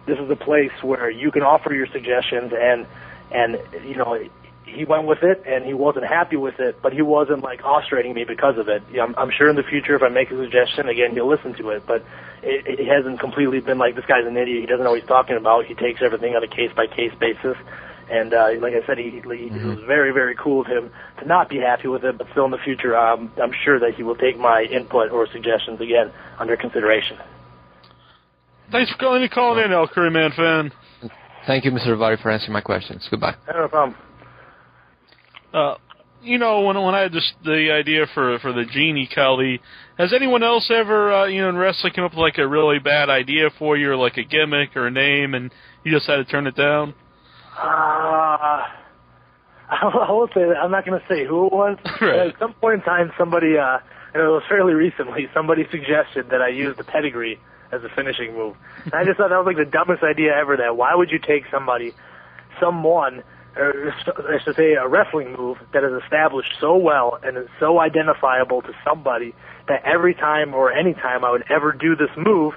this is a place where you can offer your suggestions, and he went with it, and he wasn't happy with it, but he wasn't, like, ostrating me because of it. I'm sure in the future, if I make a suggestion, again, he'll listen to it, but it hasn't completely been like, this guy's an idiot, he doesn't know what he's talking about, he takes everything on a case-by-case basis. And like I said, it was very, very cool of him to not be happy with it, but still in the future, I'm sure that he will take my input or suggestions again under consideration. Thanks for calling in, El Curryman fan. Thank you, Mr. Daivari, for answering my questions. Goodbye. No problem. When I had the idea for the Genie, Khali, has anyone else ever, in wrestling come up with like a really bad idea for you, or like a gimmick or a name, and you just had to turn it down? I will say that I'm not going to say who it was. Right. At some point in time, somebody, and it was fairly recently, somebody suggested that I use the pedigree as a finishing move. And I just thought that was like the dumbest idea ever. That why would you take someone, or I should say a wrestling move that is established so well and is so identifiable to somebody that every time or any time I would ever do this move,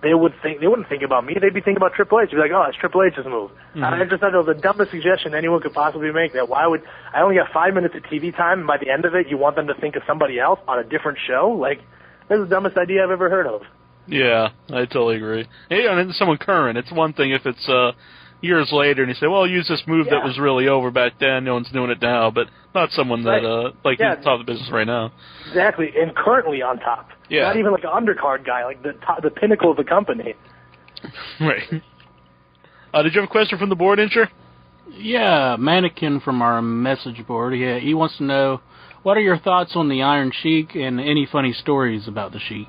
they wouldn't think about me. They'd be thinking about Triple H. They'd be like, oh, it's Triple H's move. Mm-hmm. I just thought it was the dumbest suggestion anyone could possibly make. That I only got 5 minutes of TV time, and by the end of it, you want them to think of somebody else on a different show? Like, that's the dumbest idea I've ever heard of. Yeah, I totally agree. Yeah, and someone current. It's one thing if it's years later and you say, well, use this move that was really over back then. No one's doing it now, but not someone that who's top of the business right now. Exactly, and currently on top. Yeah. Not even like an undercard guy, like the pinnacle of the company. Right. Did you have a question from the board, Incher? Yeah, Mannequin from our message board. Yeah, he wants to know, what are your thoughts on the Iron Sheik and any funny stories about the Sheik?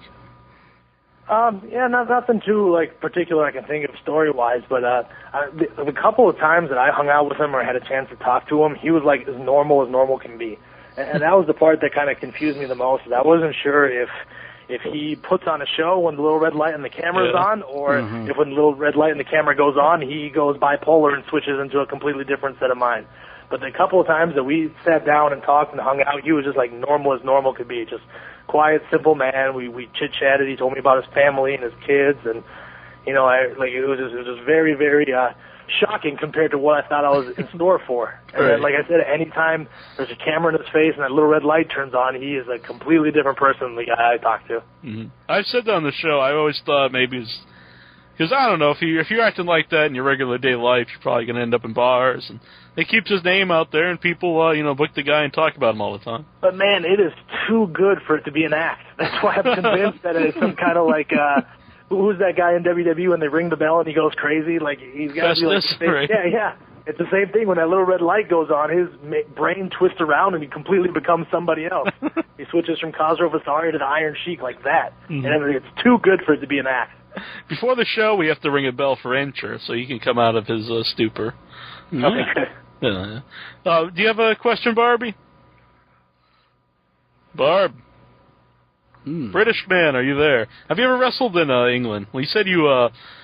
Nothing too particular I can think of story-wise, but the couple of times that I hung out with him or had a chance to talk to him, he was like as normal can be. And that was the part that kind of confused me the most. I wasn't sure if he puts on a show when the little red light and the camera's on, or if when the little red light and the camera goes on, he goes bipolar and switches into a completely different set of mind. But the couple of times that we sat down and talked and hung out, he was just like normal as normal could be. Just quiet, simple man. We chit-chatted. He told me about his family and his kids, and it was just very, very shocking compared to what I thought I was in store for. And then, like I said, anytime there's a camera in his face and that little red light turns on, he is a completely different person than the guy I talked to. I've said that on the show. I always thought maybe it's because I don't know, if you're acting like that in your regular day life, you're probably going to end up in bars, and it keeps his name out there, and people book the guy and talk about him all the time. But man, it is too good for it to be an act. That's why I'm convinced that it's some kind of like who's that guy in WWE when they ring the bell and he goes crazy? Like he's got to be like right? Yeah. It's the same thing when that little red light goes on. His brain twists around and he completely becomes somebody else. He switches from controversies to the Iron Sheik like that, and it's too good for it to be an act. Before the show, we have to ring a bell for Enter, so he can come out of his stupor. Okay. Yeah. Do you have a question, Barbie? Barb? British man, are you there? Have you ever wrestled in England? Well, you said you...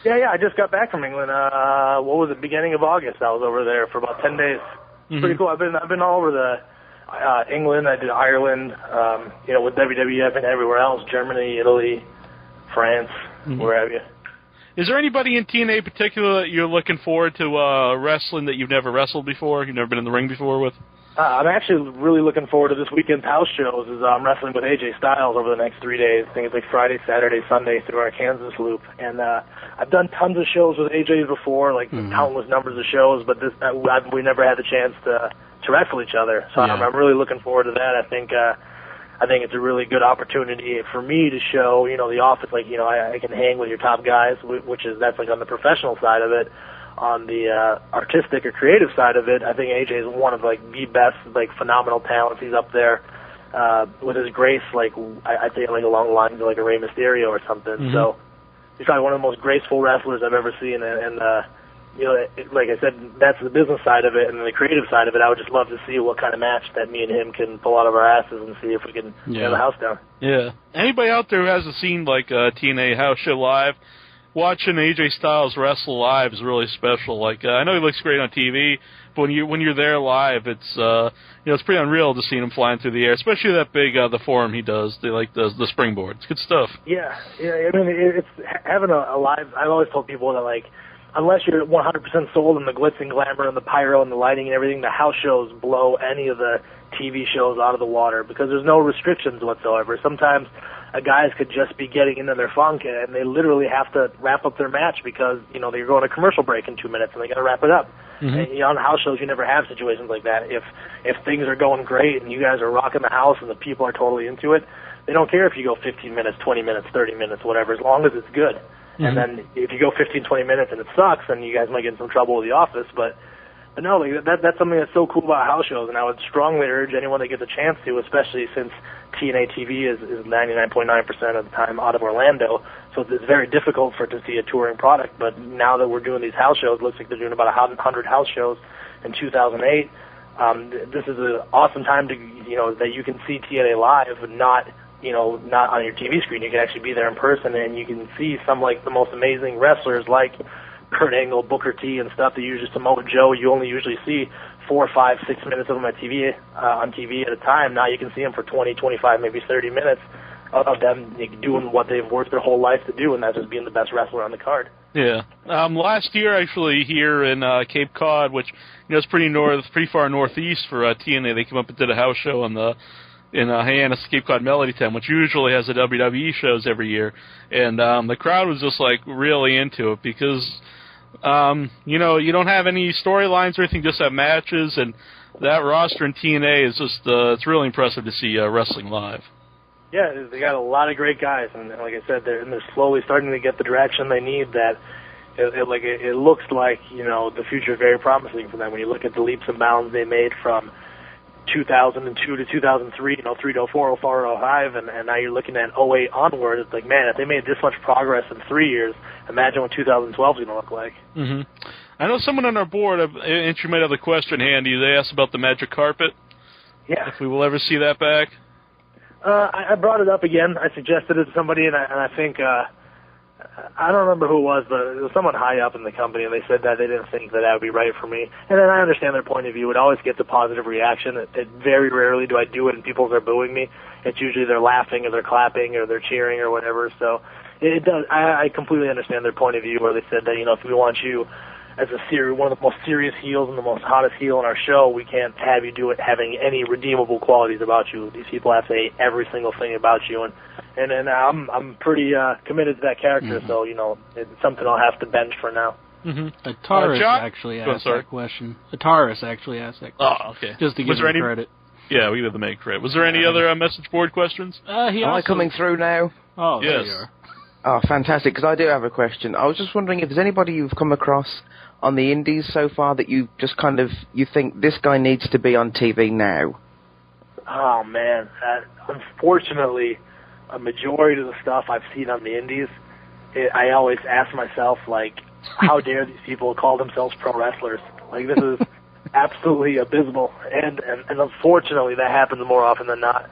Yeah, I just got back from England. What was it, beginning of August? I was over there for about 10 days. Pretty cool. I've been all over the England. I did Ireland. With WWE, I've been everywhere else. Germany, Italy, France, where have you. Is there anybody in TNA particular that you're looking forward to wrestling that you've never wrestled before, you've never been in the ring before with? I'm actually really looking forward to this weekend's house shows. I'm wrestling with AJ Styles over the next 3 days. I think it's like Friday, Saturday, Sunday through our Kansas loop. And I've done tons of shows with AJ before, like countless numbers of shows, but we never had the chance to wrestle each other. So I'm really looking forward to that. I think it's a really good opportunity for me to show, the office, I can hang with your top guys, that's like on the professional side of it. On the artistic or creative side of it, I think AJ is one of the best, phenomenal talents. He's up there with his grace, I'd say along the lines of a Rey Mysterio or something. So he's probably one of the most graceful wrestlers I've ever seen, and like I said, that's the business side of it, and the creative side of it. I would just love to see what kind of match that me and him can pull out of our asses and see if we can tear the house down. Yeah. Anybody out there who hasn't seen a TNA house show live, watching AJ Styles wrestle live is really special. I know he looks great on TV, but when you're there live, it's it's pretty unreal to see him flying through the air, especially that big the form he does, the springboard. It's good stuff. Yeah. I mean, it's having a live. I've always told people that unless you're 100% sold on the glitz and glamour and the pyro and the lighting and everything, the house shows blow any of the TV shows out of the water because there's no restrictions whatsoever. Sometimes guys could just be getting into their funk and they literally have to wrap up their match because, they're going to commercial break in 2 minutes and they got to wrap it up. And, on the house shows, you never have situations like that. If things are going great and you guys are rocking the house and the people are totally into it, they don't care if you go 15 minutes, 20 minutes, 30 minutes, whatever, as long as it's good. And then if you go 15, 20 minutes and it sucks, then you guys might get in some trouble with the office. But no, that's something that's so cool about house shows, and I would strongly urge anyone that gets a chance to, especially since TNA TV is 99.9% of the time out of Orlando, so it's very difficult to see a touring product. But now that we're doing these house shows, it looks like they're doing about 100 house shows in 2008. This is an awesome time to that you can see TNA live, not on your TV screen. You can actually be there in person, and you can see some the most amazing wrestlers like Kurt Angle, Booker T, and stuff that usually Samoa Joe. You only usually see 4, 5, 6 minutes of them on TV at a time. Now you can see them for 20, 25, maybe 30 minutes of them doing what they've worked their whole life to do, and that's just being the best wrestler on the card. Yeah. Last year, actually, here in Cape Cod, which is pretty far northeast for TNA, they came up and did a house show in Hyannis, Cape Cod Melody Town, which usually has the WWE shows every year, and the crowd was just really into it because you don't have any storylines or anything, just have matches, and that roster in TNA is just it's really impressive to see wrestling live. Yeah, they got a lot of great guys, and like I said, they're slowly starting to get the direction they need. That it looks like the future is very promising for them. When you look at the leaps and bounds they made from 2002 to 2003, 304, 04, 05, and now you're looking at 08 onward. It's man, if they made this much progress in 3 years, imagine what 2012 is going to look like. I know someone on our board, and you might have the question handy, they asked about the magic carpet. Yeah. If we will ever see that back. I brought it up again. I suggested it to somebody, and I think I don't remember who it was, but it was someone high up in the company, and they said that they didn't think that would be right for me. And then I understand their point of view. It always gets a positive reaction. It very rarely do I do it and people are booing me. It's usually they're laughing or they're clapping or they're cheering or whatever. So it does. I completely understand their point of view where they said that, if we want you as one of the most serious heels and the most hottest heel in our show, we can't have you do it having any redeemable qualities about you. These people have to hate every single thing about you, and I'm pretty committed to that character, so it's something I'll have to bench for now. Mm-hmm. Ataris actually asked that question. Ataris actually asked that question. Oh, okay. Just to give him credit. Yeah, we give them credit. Was there any other message board questions? Am I coming through now? Oh, yes. There you are. Oh, fantastic, because I do have a question. I was just wondering if there's anybody you've come across on the indies so far that you just you think this guy needs to be on TV now? Oh, man. Unfortunately, a majority of the stuff I've seen on the indies, I always ask myself, how dare these people call themselves pro wrestlers? This is absolutely abysmal, and unfortunately that happens more often than not.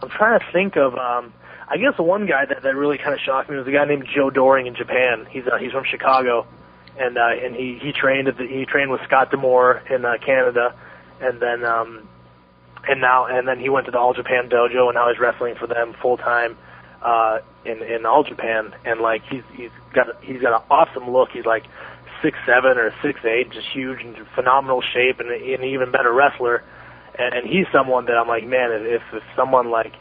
I'm trying to think of, I guess the one guy that really kind of shocked me was a guy named Joe Doring in Japan. He's from Chicago, and he trained with Scott D'Amore in Canada, and then he went to the All Japan dojo, and now he's wrestling for them full time in All Japan, and he's got an awesome look. He's 6'7" or 6'8", just huge and phenomenal shape, and an even better wrestler. And he's someone that I'm like, man, if someone like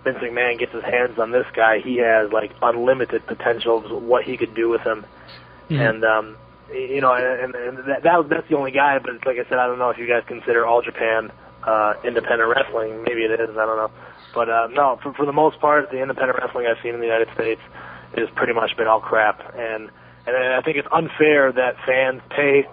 Vince McMahon gets his hands on this guy, he has unlimited potential of what he could do with him. Mm-hmm. And that's the only guy. But like I said, I don't know if you guys consider All Japan independent wrestling. Maybe it is. I don't know. But no, for the most part, the independent wrestling I've seen in the United States has pretty much been all crap. And I think it's unfair that fans pay,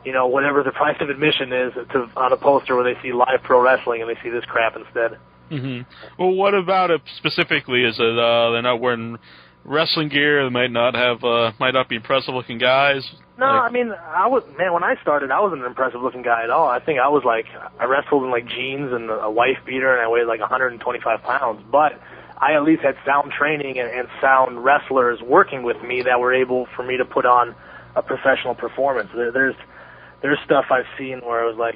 whatever the price of admission is on a poster where they see live pro wrestling and they see this crap instead. Mm-hmm. Well, what about it specifically? Is it they're not wearing wrestling gear? They might not be impressive looking guys. No, I mean, when I started, I wasn't an impressive looking guy at all. I think I wrestled in jeans and a wife beater, and I weighed 125 pounds. But I at least had sound training and sound wrestlers working with me that were able for me to put on a professional performance. There's stuff I've seen where it was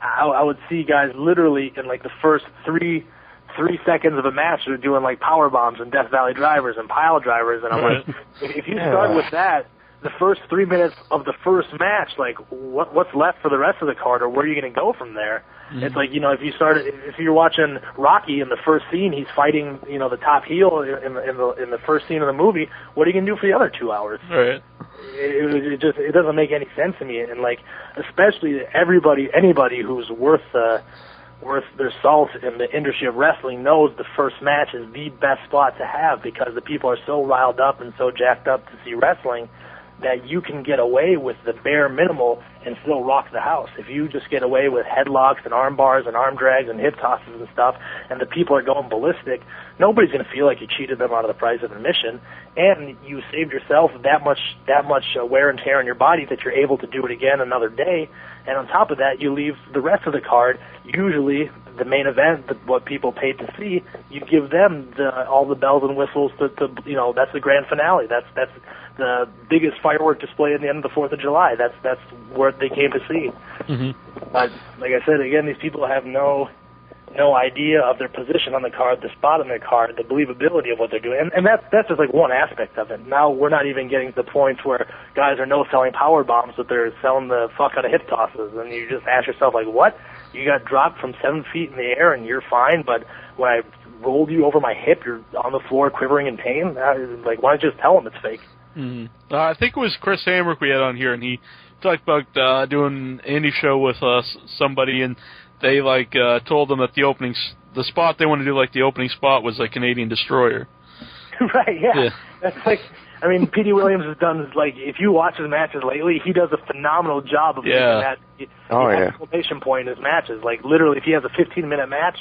I would see guys literally in the first three seconds of a match they're doing power bombs and Death Valley drivers and pile drivers, and I'm like, if you start with that, the first 3 minutes of the first match, what's left for the rest of the card, or where are you going to go from there? Mm-hmm. It's if you're watching Rocky in the first scene, he's fighting the top heel in the first scene of the movie. What are you going to do for the other 2 hours? Right. It doesn't make any sense to me, and especially anybody who's worth their salt in the industry of wrestling knows the first match is the best spot to have, because the people are so riled up and so jacked up to see wrestling that you can get away with the bare minimal and still rock the house. If you just get away with headlocks and arm bars and arm drags and hip tosses and stuff, and the people are going ballistic, nobody's going to feel like you cheated them out of the price of admission, and you saved yourself that much wear and tear on your body that you're able to do it again another day. And on top of that, you leave the rest of the card, usually the main event, what people paid to see, you give them all the bells and whistles to that's the grand finale. That's the biggest firework display at the end of the 4th of July. That's what they came to see. Mm-hmm. But like I said, again, these people have no idea of their position on the card, the spot on their card, the believability of what they're doing. And that's just one aspect of it. Now we're not even getting to the points where guys are no-selling power bombs, but they're selling the fuck out of hip tosses. And you just ask yourself, what? You got dropped from 7 feet in the air and you're fine, but when I rolled you over my hip, you're on the floor quivering in pain? Why don't you just tell them it's fake? Mm-hmm. I think it was Chris Hamrick we had on here, and he talked about doing an indie show with somebody, and they told them that the spot they wanted to do the opening spot was Canadian Destroyer. Right, yeah. That's Petey Williams has done if you watch his matches lately, he does a phenomenal job of making that exclamation point in his matches. Literally, if he has a 15-minute match,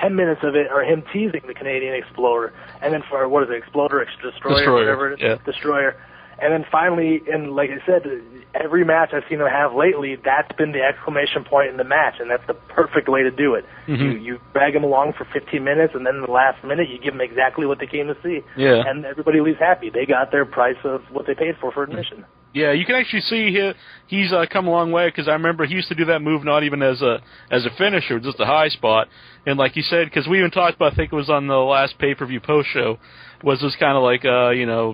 10 minutes of it are him teasing the Canadian Explorer, and then for Exploder, Destroyer, whatever it is, Destroyer. And then finally, and like I said, every match I've seen him have lately, that's been the exclamation point in the match, and that's the perfect way to do it. Mm-hmm. You drag them along for 15 minutes, and then in the last minute, you give them exactly what they came to see. Yeah. And everybody leaves happy. They got their price of what they paid for admission. Yeah, you can actually see he's come a long way, because I remember he used to do that move not even as a finisher, just a high spot. And like you said, because we even talked about, I think it was on the last pay-per-view post-show, was this kind of like,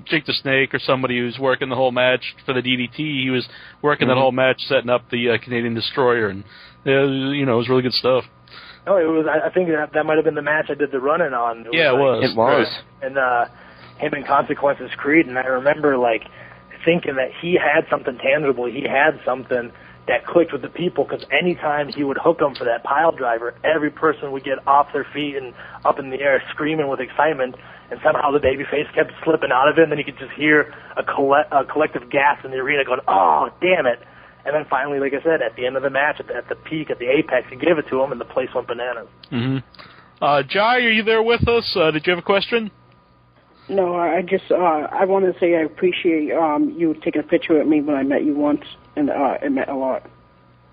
Jake the Snake or somebody who's working the whole match for the DDT. He was working that whole match, setting up the Canadian Destroyer, and, it was really good stuff. Oh, it was. I think that might have been the match I did the run-in on. It was. It was. And him and Consequences Creed, and I remember, thinking that he had something tangible. He had something that clicked with the people, because anytime he would hook them for that pile driver, every person would get off their feet and up in the air screaming with excitement, and somehow the babyface kept slipping out of it, and then you could just hear a collective gasp in the arena going, oh, damn it. And then finally, like I said, at the end of the match, at the peak, at the apex, he gave it to him, and the place went bananas. Mm-hmm. Jai, are you there with us? Did you have a question? No, I just I want to say I appreciate you taking a picture with me when I met you once, and it meant a lot.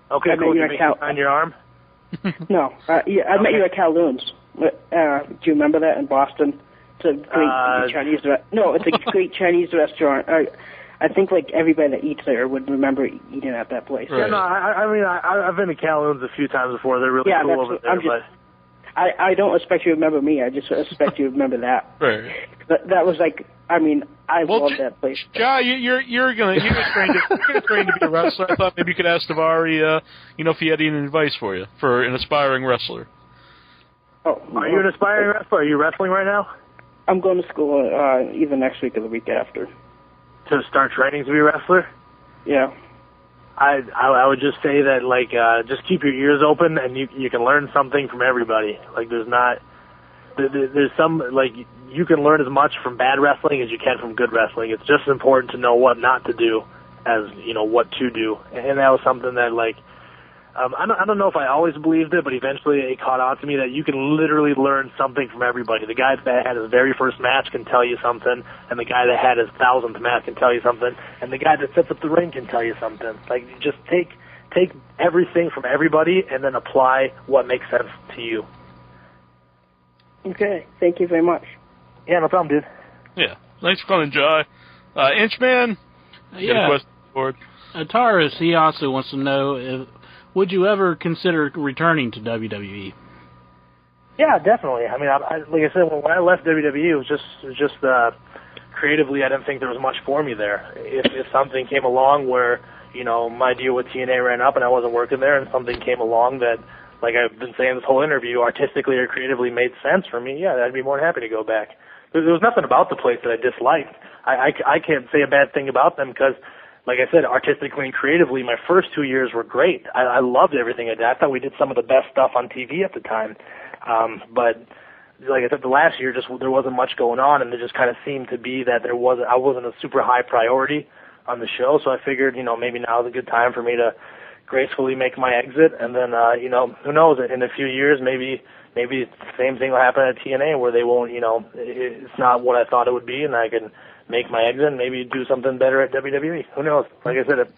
Okay, cool. Did you on your arm? No, I met you at Kowloon's. Do you remember that in Boston? It's a great Chinese. No, it's a great Chinese restaurant. I think everybody that eats there would remember eating at that place. Right. Yeah, no, I've been to Kowloon's a few times before. They're really cool over there. I don't expect you to remember me. I just expect you to remember that. Right. That was I love that place. Jai, you're trained to be a wrestler. I thought maybe you could ask Daivari, if he had any advice for you for an aspiring wrestler. Oh, are you an aspiring wrestler? Are you wrestling right now? I'm going to school either next week or the week after. To start training to be a wrestler? Yeah. I would just say that just keep your ears open, and you can learn something from everybody. There's some you can learn as much from bad wrestling as you can from good wrestling. It's just important to know what not to do as what to do, and that was something that I don't know if I always believed it, but eventually it caught on to me that you can literally learn something from everybody. The guy that had his very first match can tell you something, and the guy that had his 1000th match can tell you something, and the guy that sets up the ring can tell you something. Just take everything from everybody and then apply what makes sense to you. Okay, thank you very much. Yeah, no problem, dude. Yeah, thanks for calling, Jai. Inchman? Yeah. Taurus, he also wants to know would you ever consider returning to WWE? Yeah, definitely. I mean, like I said, when I left WWE, it was just creatively, I didn't think there was much for me there. If something came along where my deal with TNA ran up and I wasn't working there, and something came along that, like I've been saying this whole interview, artistically or creatively made sense for me, yeah, I'd be more than happy to go back. There was nothing about the place that I disliked. I can't say a bad thing about them because, like I said, artistically and creatively, my first 2 years were great. I loved everything I did. I thought we did some of the best stuff on TV at the time. But like I said, the last year there wasn't much going on, and it just kind of seemed to be that I wasn't a super high priority on the show. So I figured, maybe now is a good time for me to gracefully make my exit, and then who knows? In a few years, maybe the same thing will happen at TNA where they won't, it's not what I thought it would be, and I can make my exit and maybe do something better at WWE. Who knows? Like I said, at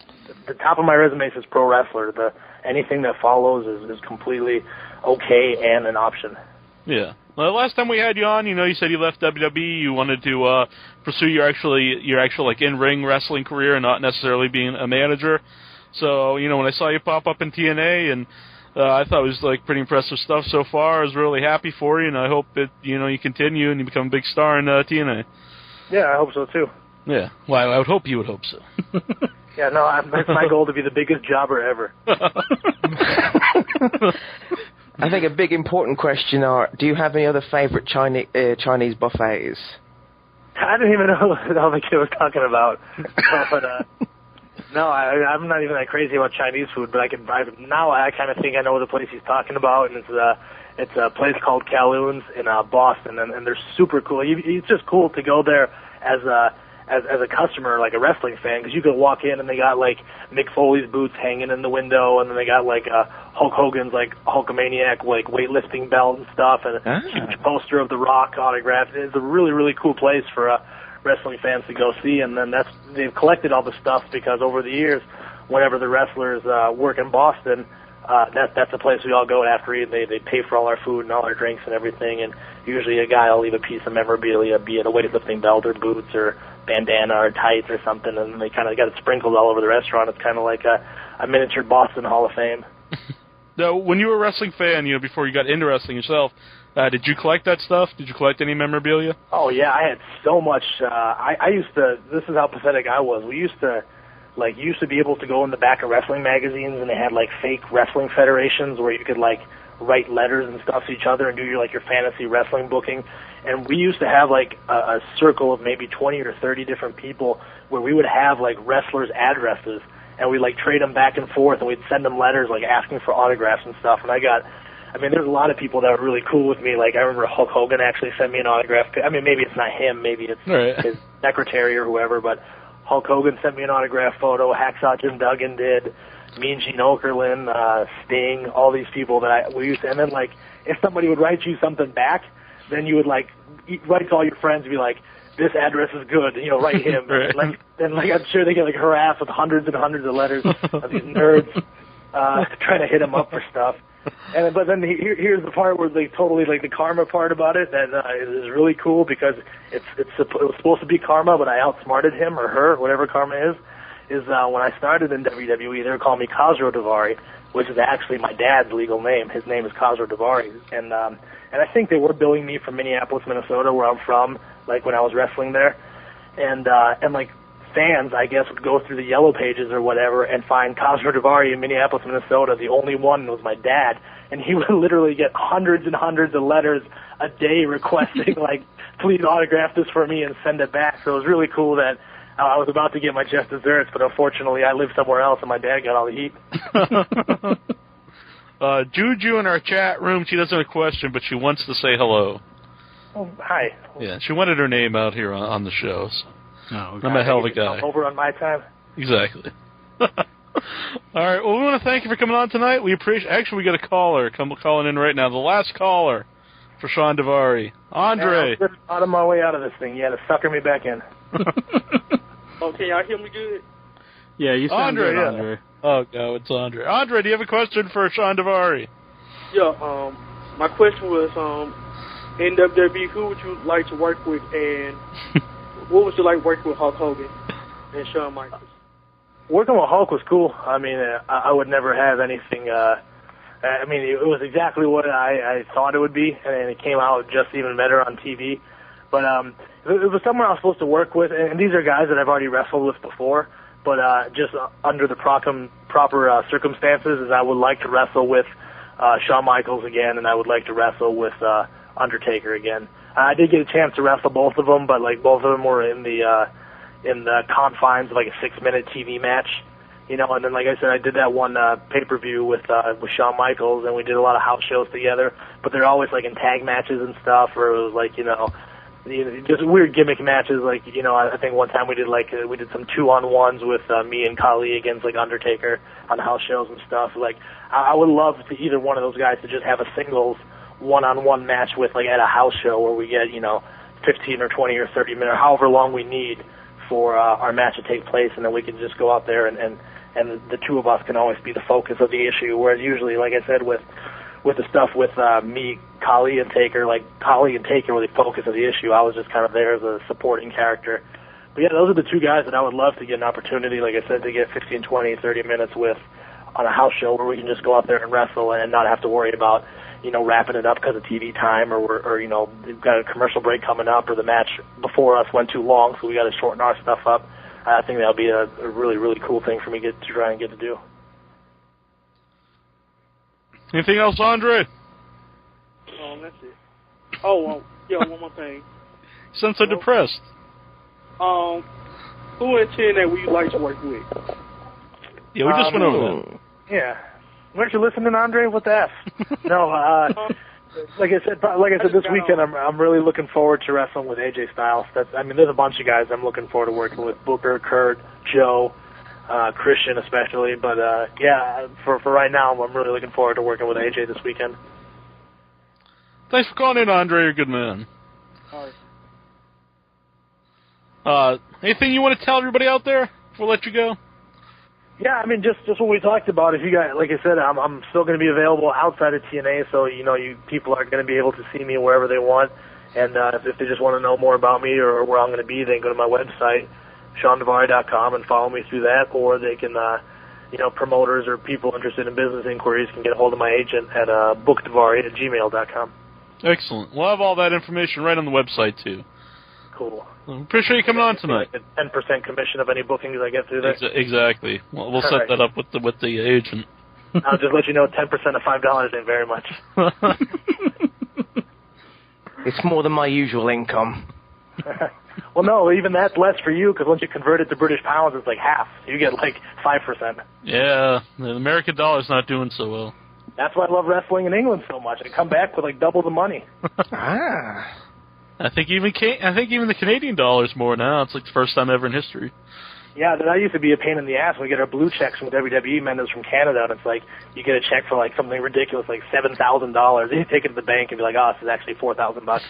the top of my resume says pro wrestler. Anything that follows is completely okay and an option. Yeah. Well, last time we had you on, you said you left WWE. You wanted to pursue your actual in-ring wrestling career and not necessarily being a manager. So, when I saw you pop up in TNA, and I thought it was pretty impressive stuff so far. I was really happy for you, and I hope that you continue and you become a big star in TNA. Yeah, I hope so too. Yeah, well, I would hope you would hope so. Yeah, no, it's my goal to be the biggest jobber ever. I think a big important question do you have any other favorite Chinese buffets? I didn't even know what the kid was talking about. But no, I'm not even that crazy about Chinese food, but now I kind of think I know the place he's talking about, and it's a place called Kowloon's in Boston, and they're super cool. It's just cool to go there as a customer, like a wrestling fan, because you could walk in and they got Mick Foley's boots hanging in the window, and then they got Hulk Hogan's Hulkamaniac weightlifting belt and stuff, and a huge poster of The Rock autographed. It's a really, really cool place for a wrestling fans to go see. And then they've collected all the stuff because over the years, whenever the wrestlers work in Boston, that's the place we all go after eating. They pay for all our food and all our drinks and everything. And usually a guy will leave a piece of memorabilia, be it a weightlifting belt or boots or bandana or tights or something, and they kind of got it sprinkled all over the restaurant. It's kind of like a miniature Boston Hall of Fame. Now, when you were a wrestling fan, before you got into wrestling yourself, did you collect that stuff? Did you collect any memorabilia? Oh yeah, I had so much. I used to. This is how pathetic I was. We used to be able to go in the back of wrestling magazines, and they had like fake wrestling federations where you could like write letters and stuff to each other and do your fantasy wrestling booking. And we used to have like a circle of maybe 20 or 30 different people where we would have like wrestlers' addresses, and we'd like trade them back and forth, and we'd send them letters like asking for autographs and stuff. And there's a lot of people that were really cool with me. Like I remember Hulk Hogan actually sent me an autograph. Maybe it's not him, maybe it's his secretary or whoever, but Hulk Hogan sent me an autograph photo. Hacksaw Jim Duggan did. Mean Gene Okerlund, Sting, all these people that we used to. And then, like, if somebody would write you something back, then you would, like, write to all your friends and be like, this address is good, write him. Right. And I'm sure they get, like, harassed with hundreds and hundreds of letters of these nerds trying to hit them up for stuff. But then here's the part where they totally, like, the karma part about it that is really cool because it was supposed to be karma, but I outsmarted him or her, whatever karma is when I started in WWE, they were calling me Khali Daivari, which is actually my dad's legal name. His name is Khali Daivari. And I think they were billing me from Minneapolis, Minnesota, where I'm from, like when I was wrestling there. And like fans, I guess, would go through the yellow pages or whatever and find Khali Daivari in Minneapolis, Minnesota. The only one was my dad. And he would literally get hundreds and hundreds of letters a day requesting, like, please autograph this for me and send it back. So it was really cool that I was about to get my just desserts, but unfortunately I live somewhere else and my dad got all the heat. Juju in our chat room, she doesn't have a question, but she wants to say hello. Oh, hi. Yeah, she wanted her name out here on the show. So. Oh, okay. I'm a hell of a guy. Over on my time. Exactly. All right, well, we want to thank you for coming on tonight. We appreciate. Actually, we got a caller calling in right now. The last caller for Shawn Daivari. Andre. Man, I'm out of my way out of this thing. You had to sucker me back in. Okay, y'all hear me good? Yeah, you sound Andre, good, Andre. Oh, no, it's Andre. Andre, do you have a question for Shawn Daivari? Yeah, my question was, in WWE, who would you like to work with, and what was it like working with Hulk Hogan and Shawn Michaels? Working with Hulk was cool. I would never have anything. It was exactly what I thought it would be, and it came out just even better on TV. But it was someone I was supposed to work with, and these are guys that I've already wrestled with before, but just under the proper circumstances, is I would like to wrestle with Shawn Michaels again, and I would like to wrestle with Undertaker again. I did get a chance to wrestle both of them, but like both of them were in the confines of like a 6-minute TV match, and then like I said, I did that one pay-per-view with Shawn Michaels, and we did a lot of house shows together, but they're always like in tag matches and stuff, or it was like just weird gimmick matches. Like I think one time we did some 2-on-1s with me and Khali against like Undertaker on house shows and stuff. Like I would love to either one of those guys to just have a singles 1-on-1 match with like at a house show where we get 15 or 20 or 30 minutes, however long we need for our match to take place, and then we can just go out there and the two of us can always be the focus of the issue. Whereas usually, like I said, with the stuff with me, Khali and Taker, like Khali and Taker were the focus of the issue. I was just kind of there as a supporting character. But yeah, those are the two guys that I would love to get an opportunity, like I said, to get 15, 20, 30 minutes with on a house show where we can just go out there and wrestle and not have to worry about wrapping it up because of TV time, or we've got a commercial break coming up, or the match before us went too long, so we got to shorten our stuff up. I think that'll be a really, really cool thing for me to try and get to do. Anything else, Andre? That's it. Oh, one more thing. You sound so depressed. Who in TNA would you like to work with? Yeah, we just went over that. Yeah. Weren't you listening, Andre? What the F? No, like I said, this weekend I'm really looking forward to wrestling with AJ Styles. There's a bunch of guys I'm looking forward to working with: Booker, Kurt, Joe, Christian especially. But for right now, I'm really looking forward to working with AJ this weekend. Thanks for calling in, Andre. You're a good man. All right. Anything you want to tell everybody out there before we let you go? Yeah, I mean, just what we talked about. If you guys, like I said, I'm still going to be available outside of TNA, so you people are going to be able to see me wherever they want. And if they just want to know more about me or where I'm going to be, they can go to my website, ShawnDaivari.com, and follow me through that. Or they can, promoters or people interested in business inquiries can get a hold of my agent at bookdavari@gmail.com. Excellent. We'll have all that information right on the website too. Cool. I appreciate you coming on tonight. Like a 10% commission of any bookings I get through there. Exactly. Well, we'll set that up with the agent. I'll just let you know 10% of $5 ain't very much. It's more than my usual income. Well, no, even that's less for you, because once you convert it to British pounds, it's like half. You get like 5%. Yeah, the American dollar's not doing so well. That's why I love wrestling in England so much. I come back with like double the money. I think even the Canadian dollar's more now. It's like the first time ever in history. Yeah, that used to be a pain in the ass. We get our blue checks from WWE members from Canada, and it's like you get a check for like something ridiculous, like $7,000. You take it to the bank and be like, "Oh, this is actually $4,000." Like,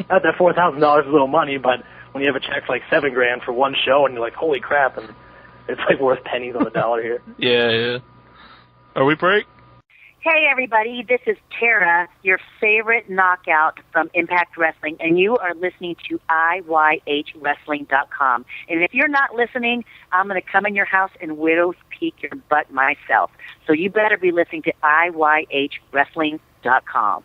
not that $4,000 is little money, but when you have a check for like $7,000 for one show, and you're like, "Holy crap!" and it's like worth pennies on the dollar here. Yeah. Are we break? Hey, everybody, this is Tara, your favorite knockout from Impact Wrestling, and you are listening to IYHWrestling.com. And if you're not listening, I'm going to come in your house and widow's peak your butt myself. So you better be listening to IYHWrestling.com.